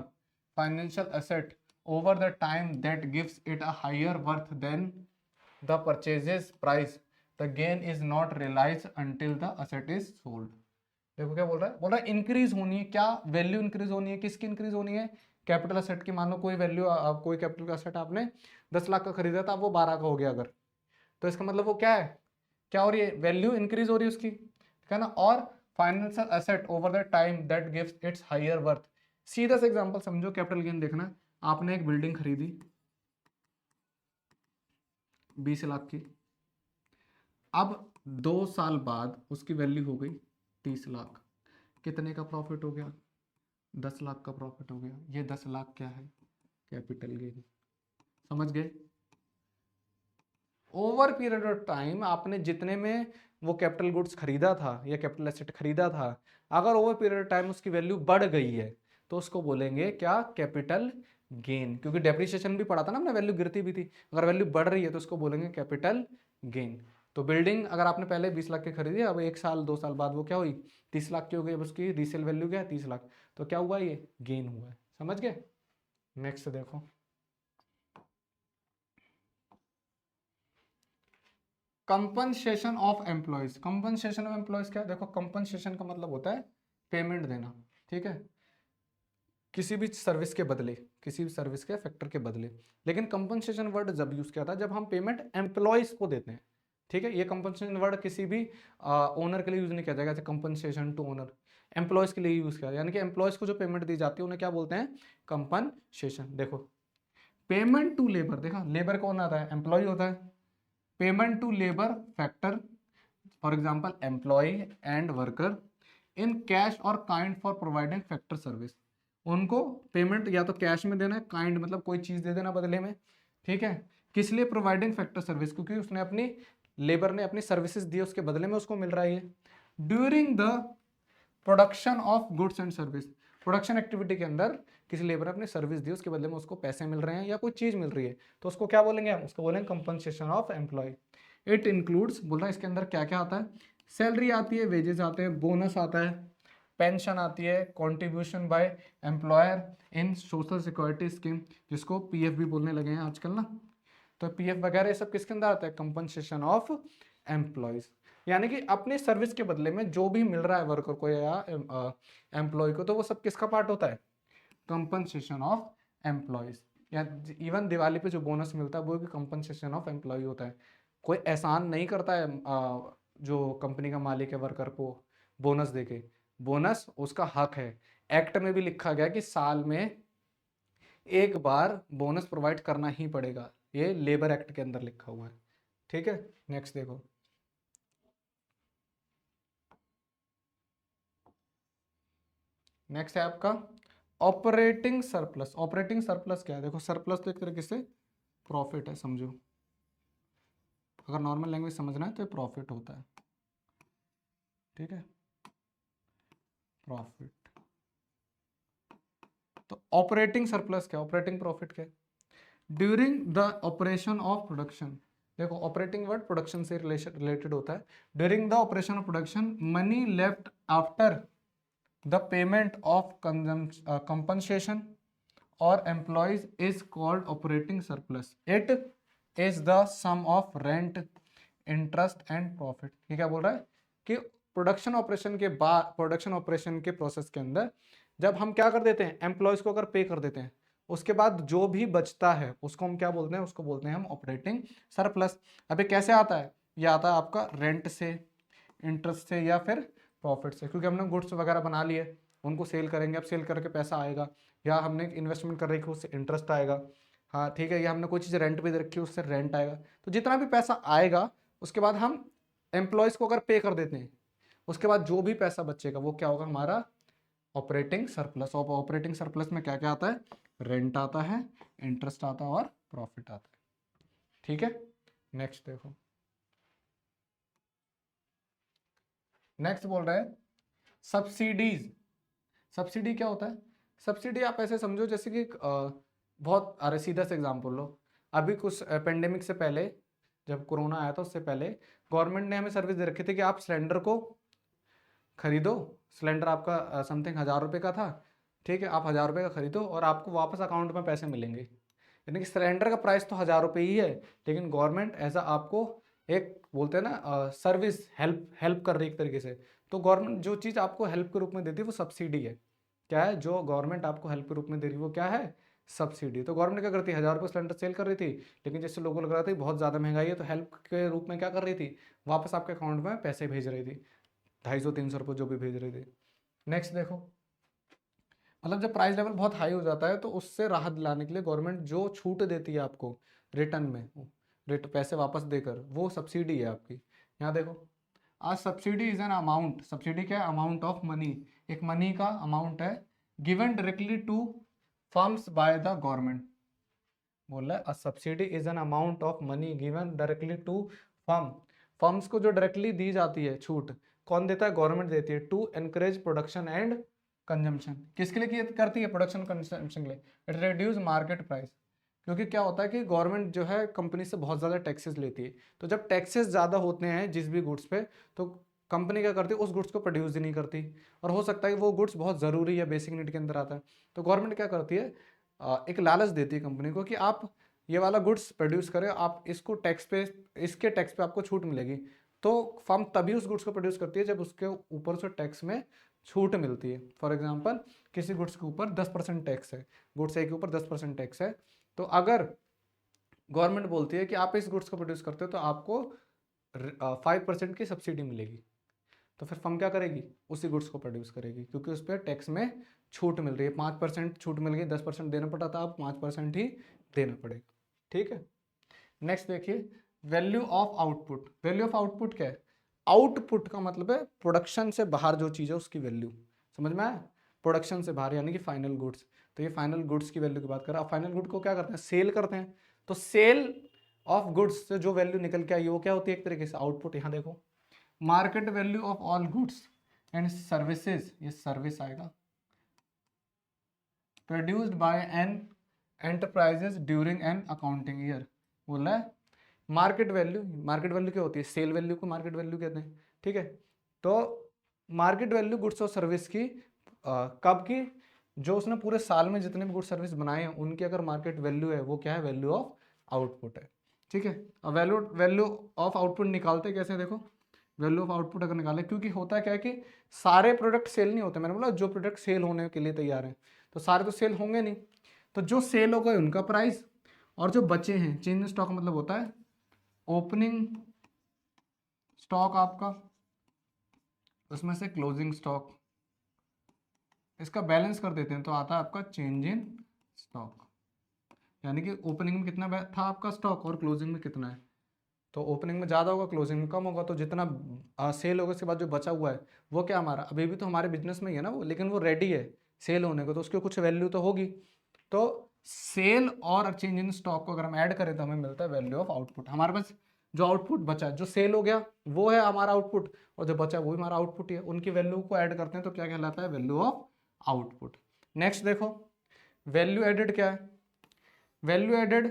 financial asset over the time that gives it a higher worth than the purchases price, the gain is not realise until the asset is sold. देखो क्या बोल रहा है, बोल रहा है इंक्रीज होनी है, क्या वैल्यू इंक्रीज होनी है, किसकी इंक्रीज होनी है, कैपिटल असेट की। मान लो कोई वैल्यू, कोई कैपिटल का असेट आपने 10 लाख का खरीदा था, वो 12 का हो गया अगर, तो इसका मतलब वो क्या है, क्या हो रही है, वैल्यू इंक्रीज हो रही है उसकी, ठीक है ना। और financial asset over the time that gives its higher worth. सीधा सा एग्जांपल समझो, कैपिटल गेन देखना, आपने एक बिल्डिंग खरीदी 20 लाख की, अब 2 साल बाद उसकी वैल्यू हो गई 30 लाख, कितने का प्रॉफिट हो गया, 10 लाख का प्रॉफिट हो गया। ये 10 लाख क्या है, कैपिटल गेन। समझ गए, ओवर पीरियड ऑफ टाइम आपने जितने में वो कैपिटल गुड्स खरीदा था या कैपिटल एसेट खरीदा था, अगर ओवर पीरियड ऑफ टाइम उसकी वैल्यू बढ़ गई है तो उसको बोलेंगे क्या, कैपिटल गेन। क्योंकि डेप्रिसिएशन भी पड़ा था ना, अपना वैल्यू गिरती भी थी, अगर वैल्यू बढ़ रही है तो उसको बोलेंगे कैपिटल गेन। तो बिल्डिंग अगर आपने पहले 20 लाख की खरीदी, अब 1 साल 2 साल बाद वो क्या हुई, 30 लाख की हो गई, अब उसकी रीसेल वैल्यू क्या है, 30 लाख। तो क्या हुआ, ये गेन हुआ है। समझ गए, नेक्स्ट देखो, compensation of employees. Compensation of employees क्या है, देखो कंपनसेशन का मतलब होता है पेमेंट देना, ठीक है, किसी भी सर्विस के बदले, किसी भी सर्विस के फैक्टर के बदले। लेकिन कंपनसेशन वर्ड जब यूज किया था, जब हम पेमेंट एम्प्लॉयज को देते हैं, ठीक है। ये कंपनसेशन वर्ड किसी भी ओनर के लिए यूज नहीं किया जाएगा, जैसे कंपनसेशन टू ओनर, एम्प्लॉयज के लिए यूज किया, यानी कि एम्प्लॉयज को जो पेमेंट दी जाती है उन्हें क्या बोलते हैं, कंपनसेशन। देखो पेमेंट टू लेबर, देखा लेबर कौन आता है, एम्प्लॉय होता है। Payment to labour factor, for example employ and worker, in cash और kind for providing factor service. उनको पेमेंट या तो कैश में देना है, काइंड मतलब कोई चीज दे देना बदले में, ठीक है। किस लिए, प्रोवाइडिंग फैक्टर सर्विस, क्योंकि उसने अपनी लेबर ने अपनी सर्विसेज दी, उसके बदले में उसको मिल रहा है ये। During the production of goods and service, production activity के अंदर किसी लेबर ने अपनी सर्विस दी, उसके बदले में उसको पैसे मिल रहे हैं या कोई चीज मिल रही है, तो उसको क्या बोलेंगे हम, उसको बोलेंगे compensation of employ. It includes, बोल रहा है इसके अंदर क्या क्या आता है, सैलरी आती है, वेजेस आते हैं, बोनस आता है, पेंशन आती है, contribution by employer in social security scheme, जिसको पीएफ भी बोलने लगे हैं आजकल ना। तो पीएफ वगैरह ये सब किसके अंदर आता है, कंपनसेशन ऑफ एम्प्लॉयज। यानी कि अपने सर्विस के बदले में जो भी मिल रहा है वर्कर को या एम्प्लॉय को, तो वो सब किसका पार्ट होता है, कंपनसेशन ऑफ एम्प्लॉयज। या इवन दिवाली पे जो बोनस मिलता है वो भी कंपनसेशन ऑफ एम्प्लॉय होता है। कोई एहसान नहीं करता है जो कंपनी का मालिक है वर्कर को बोनस देके, बोनस उसका हक है। एक्ट में भी लिखा गया कि साल में एक बार बोनस प्रोवाइड करना ही पड़ेगा, ये लेबर एक्ट के अंदर लिखा हुआ है, ठीक है। नेक्स्ट देखो, नेक्स्ट है आपका ऑपरेटिंग सरप्लस। ऑपरेटिंग सरप्लस क्या है, देखो सरप्लस तो एक तरीके से प्रॉफिट है समझो, अगर नॉर्मल लैंग्वेज समझना है तो ये प्रॉफिट होता है, ठीक है, प्रॉफिट। तो ऑपरेटिंग सरप्लस क्या, ऑपरेटिंग प्रॉफिट क्या है, during the operation of production. देखो ऑपरेटिंग वर्ड प्रोडक्शन से रिलेटेड होता है। During the operation of production money left after the payment of compensation और employees is called operating surplus. It is the sum of rent, interest and profit. ये क्या बोल रहा है कि प्रोडक्शन ऑपरेशन के बाद, प्रोडक्शन ऑपरेशन के प्रोसेस के अंदर जब हम क्या कर देते हैं, एम्प्लॉयज को अगर पे कर देते हैं, उसके बाद जो भी बचता है उसको हम क्या बोलते हैं, उसको बोलते हैं हम ऑपरेटिंग सरप्लस। अबे कैसे आता है, ये आता है आपका रेंट से, इंटरेस्ट से या फिर प्रॉफिट से, क्योंकि हमने गुड्स वगैरह बना लिए, उनको सेल करेंगे, अब सेल करके पैसा आएगा, या हमने इन्वेस्टमेंट कर रखी उससे इंटरेस्ट आएगा, हाँ ठीक है, या हमने कोई चीज़ रेंट पे दे रखी है उससे रेंट आएगा। तो जितना भी पैसा आएगा उसके बाद हम एम्प्लॉयज़ को अगर पे कर देते हैं, उसके बाद जो भी पैसा बचेगा वो क्या होगा, हमारा ऑपरेटिंग सरप्लस। और ऑपरेटिंग सरप्लस में क्या क्या आता है? रेंट आता है, इंटरेस्ट आता है और प्रॉफिट आता है। ठीक है, नेक्स्ट देखो, नेक्स्ट बोल रहा है सब्सिडीज। सब्सिडी क्या होता है? सब्सिडी आप ऐसे समझो जैसे कि बहुत, अरे सीधा से एग्जाम्पल लो, अभी कुछ पेंडेमिक से पहले, जब कोरोना आया था उससे पहले गवर्नमेंट ने हमें सर्विस दे रखी थी कि आप सिलेंडर को खरीदो। सिलेंडर आपका समथिंग 1000 रुपये का था, ठीक है, आप 1000 रुपये का खरीदो और आपको वापस अकाउंट में पैसे मिलेंगे। यानी कि सिलेंडर का प्राइस तो 1000 रुपये ही है, लेकिन गवर्नमेंट ऐसा आपको एक बोलते हैं ना सर्विस, हेल्प हेल्प कर रही है एक तरीके से। तो गवर्नमेंट जो चीज़ आपको हेल्प के रूप में देती है वो सब्सिडी है। क्या है जो गवर्नमेंट आपको हेल्प के रूप में दे रही है वो क्या है? सब्सिडी। तो गवर्नमेंट क्या करती है? 1000 रुपये सिलेंडर सेल कर रही थी, लेकिन जैसे लोगों को लग रहा था बहुत ज़्यादा महंगाई है, तो हेल्प के रूप में क्या कर रही थी? वापस आपके अकाउंट में पैसे भेज रही थी, 250-300 रुपये जो भी भेज रहे थे। नेक्स्ट देखो, मतलब जब प्राइस लेवल बहुत हाई हो जाता है तो उससे राहत दिलाने के लिए गवर्नमेंट जो छूट देती है आपको रिटर्न में, रेट पैसे वापस देकर, वो सब्सिडी है आपकी। यहाँ देखो, आज subsidy is an amount, subsidy क्या है? अमाउंट ऑफ मनी, एक मनी का अमाउंट है, given directly to firms by the government. बोल रहा है subsidy is an amount of money given directly to firm. Firms को जो डायरेक्टली दी जाती है छूट, कौन देता है? गवर्नमेंट देती है, to encourage production and consumption. किसके लिए करती है? प्रोडक्शन कंजम्पशन के लिए। इट रिड्यूस मार्केट प्राइस, क्योंकि क्या होता है कि गवर्नमेंट जो है कंपनी से बहुत ज़्यादा टैक्सेस लेती है, तो जब टैक्सेस ज़्यादा होते हैं जिस भी गुड्स पे, तो कंपनी क्या करती है? उस गुड्स को प्रोड्यूस ही नहीं करती, और हो सकता है कि वो गुड्स बहुत ज़रूरी है, बेसिक नीड के अंदर आता है। तो गवर्नमेंट क्या करती है? एक लालच देती है कंपनी को कि आप ये वाला गुड्स प्रोड्यूस करें, आप इसको टैक्स पे, इसके टैक्स पे आपको छूट मिलेगी। तो फर्म तभी उस गुड्स को प्रोड्यूस करती है जब उसके ऊपर से टैक्स में छूट मिलती है। फॉर एग्जांपल, किसी गुड्स के ऊपर 10% टैक्स है, गुड्स ए के ऊपर 10% टैक्स है, तो अगर गवर्नमेंट बोलती है कि आप इस गुड्स को प्रोड्यूस करते हो तो आपको 5% की सब्सिडी मिलेगी, तो फिर फर्म क्या करेगी? उसी गुड्स को प्रोड्यूस करेगी, क्योंकि उस पर टैक्स में छूट मिल रही है। 5% छूट मिल गई, 10% देना पड़ता था, अब 5% ही देना पड़ेगा। ठीक है, नेक्स्ट देखिए, value of output. Value of output क्या है? आउटपुट का मतलब है प्रोडक्शन से बाहर जो चीज़ है उसकी वैल्यू, समझ में आया? प्रोडक्शन से बाहर यानी कि फाइनल गुड्स। तो ये फाइनल गुड्स की वैल्यू की बात कर रहा है। फाइनल गुड को क्या करते हैं? सेल करते हैं। तो सेल ऑफ गुड्स से जो वैल्यू निकल के आई वो क्या होती है? एक तरीके से आउटपुट। यहाँ देखो, market value of all goods and services, ये सर्विस आएगा, produced by an enterprises during an accounting year. बोला है मार्केट वैल्यू। मार्केट वैल्यू क्या होती है? सेल वैल्यू को मार्केट वैल्यू कहते हैं। ठीक है, तो मार्केट वैल्यू गुड्स और सर्विस की कब की? जो उसने पूरे साल में जितने भी गुड्स सर्विस बनाए हैं उनकी अगर मार्केट वैल्यू है, वो क्या है? वैल्यू ऑफ आउटपुट है। ठीक है, अब वैल्यू ऑफ आउटपुट निकालते कैसे? देखो, वैल्यू ऑफ आउटपुट अगर निकाले, क्योंकि होता क्या है कि सारे प्रोडक्ट सेल नहीं होते, मैंने बोला जो प्रोडक्ट सेल होने के लिए तैयार हैं, तो सारे तो सेल होंगे नहीं, तो जो सेल हो गए उनका प्राइस, और जो बचे हैं, चेंज इन स्टॉक मतलब होता है ओपनिंग स्टॉक आपका, उसमें से क्लोजिंग स्टॉक, इसका बैलेंस कर देते हैं तो आता है आपका चेंज इन स्टॉक। यानी कि ओपनिंग में कितना था आपका स्टॉक और क्लोजिंग में कितना है, तो ओपनिंग में ज़्यादा होगा, क्लोजिंग में कम होगा, तो जितना सेल होगा उसके बाद जो बचा हुआ है वो क्या हमारा? अभी भी तो हमारे बिजनेस में ही है ना वो, लेकिन वो रेडी है सेल होने को, तो उसकी कुछ वैल्यू तो होगी। तो सेल और चेंज इन स्टॉक को अगर हम ऐड करें तो हमें मिलता है वैल्यू ऑफ आउटपुट। हमारे पास जो आउटपुट बचा, जो सेल हो गया वो है हमारा आउटपुट, और जो बचा वो भी हमारा आउटपुट ही है, उनकी वैल्यू को ऐड करते हैं तो क्या कहलाता है? Value of output. नेक्स्ट देखो, वैल्यू एडेड क्या है? वैल्यू एडेड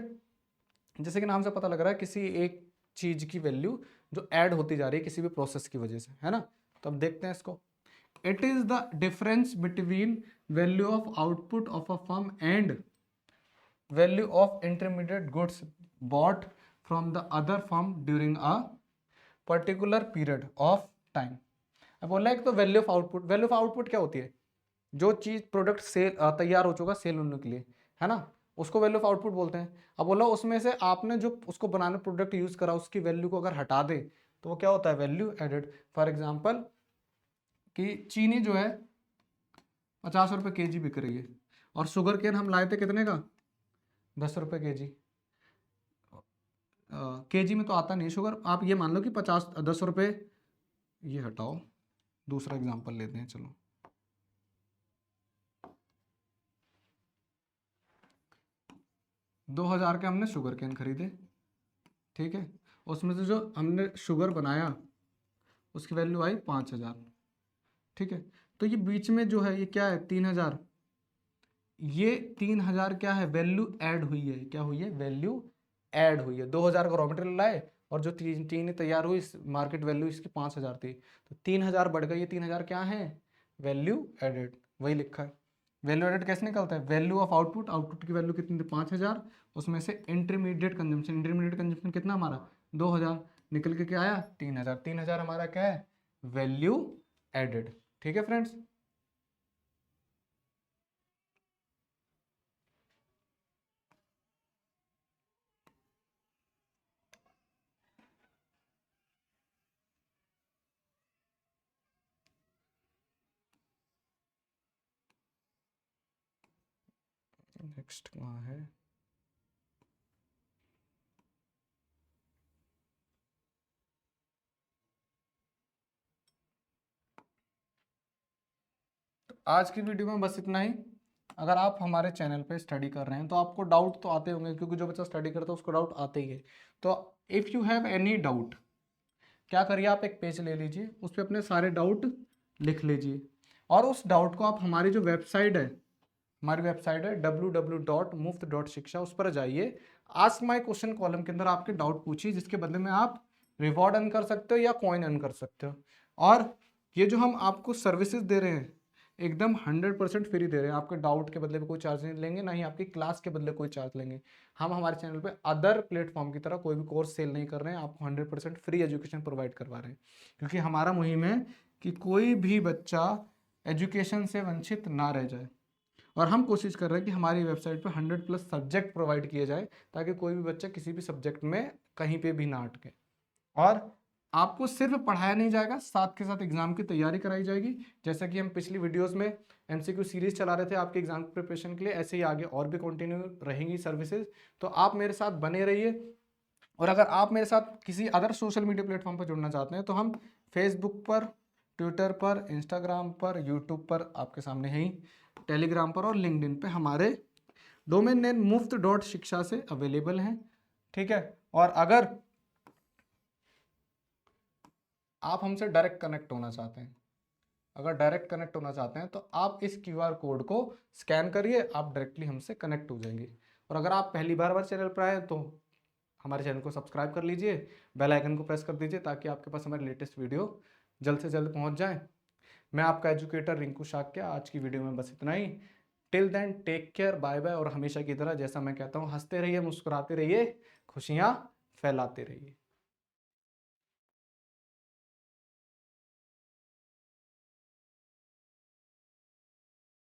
जैसे कि नाम से पता लग रहा है किसी एक चीज की वैल्यू जो ऐड होती जा रही है किसी भी प्रोसेस की वजह से, है ना? तो अब देखते हैं इसको। It is the difference between value of output of a firm and value of intermediate goods bought from the other firm during a particular period of time. अब बोला है तो value of output, value of output क्या होती है? जो चीज प्रोडक्ट सेल तैयार हो चुका सेल होने के लिए, है ना, उसको वैल्यू ऑफ आउटपुट बोलते हैं। अब बोला उसमें से आपने जो उसको बनाने प्रोडक्ट यूज करा उसकी वैल्यू को अगर हटा दे तो वो क्या होता है? Value added. फॉर एग्जाम्पल कि चीनी जो है 50 रुपये kg बिक रही है, और शुगर केन हम लाए थे कितने का? 10 रुपये kg। kg में तो आता नहीं शुगर, आप ये मान लो कि 10 रुपये, ये हटाओ, दूसरा एग्जाम्पल लेते हैं चलो। 2000 के हमने शुगर केन खरीदे, ठीक है, उसमें से जो हमने शुगर बनाया उसकी वैल्यू आई 5000, ठीक है। तो ये बीच में जो है ये क्या है 3000, ये 3000 क्या है वैल्यू ऐड हुई है, क्या हुई है वैल्यू ऐड हुई है। 2000 का रॉ मटेरियल लाए और जो चीनी तैयार हुई मार्केट वैल्यू इसकी 5000 थी, तो 3000 बढ़ गई, ये 3000 क्या है वैल्यू एडेड, वही लिखा है। वैल्यू एडेड कैसे निकलता है, वैल्यू ऑफ आउटपुट, आउटपुट की वैल्यू कितनी थी 5000, उसमें से इंटरमीडिएट कंजम्पशन, इंटरमीडिएट कंजम्पशन कितना हमारा 2000, निकल के क्या आया 3000, 3000 हमारा क्या है वैल्यू एडेड, ठीक है फ्रेंड्स। नेक्स्ट कहाँ है, तो आज की वीडियो में बस इतना ही। अगर आप हमारे चैनल पे स्टडी कर रहे हैं तो आपको डाउट तो आते होंगे, क्योंकि जो बच्चा स्टडी करता है उसको डाउट आते ही है। तो if you have any doubt, क्या करिए आप एक पेज ले लीजिए, उस पर अपने सारे डाउट लिख लीजिए, और उस डाउट को आप हमारी जो वेबसाइट है, हमारी वेबसाइट है www.muft.shiksha, उस पर जाइए, आस्क माय क्वेश्चन कॉलम के अंदर आपके डाउट पूछिए, जिसके बदले में आप रिवॉर्ड अर्न कर सकते हो या कॉइन अर्न कर सकते हो। और ये जो हम आपको सर्विसेज दे रहे हैं एकदम 100% फ्री दे रहे हैं, आपके डाउट के बदले में कोई चार्ज नहीं लेंगे, ना ही आपकी क्लास के बदले कोई चार्ज लेंगे। हम हमारे चैनल पे अदर प्लेटफॉर्म की तरह कोई भी कोर्स सेल नहीं कर रहे हैं, आपको 100% फ्री एजुकेशन प्रोवाइड करवा रहे हैं, क्योंकि हमारा मुहिम है कि कोई भी बच्चा एजुकेशन से वंचित ना रह जाए। और हम कोशिश कर रहे हैं कि हमारी वेबसाइट पे 100+ सब्जेक्ट प्रोवाइड किए जाए, ताकि कोई भी बच्चा किसी भी सब्जेक्ट में कहीं पे भी ना अटके। और आपको सिर्फ पढ़ाया नहीं जाएगा, साथ के साथ एग्जाम की तैयारी कराई जाएगी। जैसा कि हम पिछली वीडियोस में एमसीक्यू सीरीज चला रहे थे आपके एग्जाम प्रिपरेशन के लिए, ऐसे ही आगे और भी कंटिन्यू रहेंगी सर्विसेज। तो आप मेरे साथ बने रहिए, और अगर आप मेरे साथ किसी अदर सोशल मीडिया प्लेटफॉर्म पर जुड़ना चाहते हैं तो हम फेसबुक पर, ट्विटर पर, इंस्टाग्राम पर, यूट्यूब पर आपके सामने है ही, टेलीग्राम पर और लिंक्डइन पे हमारे डोमेन नेम muft.shiksha से अवेलेबल हैं, ठीक है। और अगर आप हमसे डायरेक्ट कनेक्ट होना चाहते हैं, अगर डायरेक्ट कनेक्ट होना चाहते हैं तो आप इस QR कोड को स्कैन करिए, आप डायरेक्टली हमसे कनेक्ट हो जाएंगे। और अगर आप पहली बार चैनल पर आए तो हमारे चैनल को सब्सक्राइब कर लीजिए, बेल आइकन को प्रेस कर दीजिए, ताकि आपके पास हमारी लेटेस्ट वीडियो जल्द से जल्द पहुंच जाए। मैं आपका एजुकेटर रिंकू शाक्या, आज की वीडियो में बस इतना ही। Till then take care, bye bye, और हमेशा की तरह जैसा मैं कहता हूँ, हंसते रहिए, मुस्कुराते रहिए, खुशियाँ फैलाते रहिए।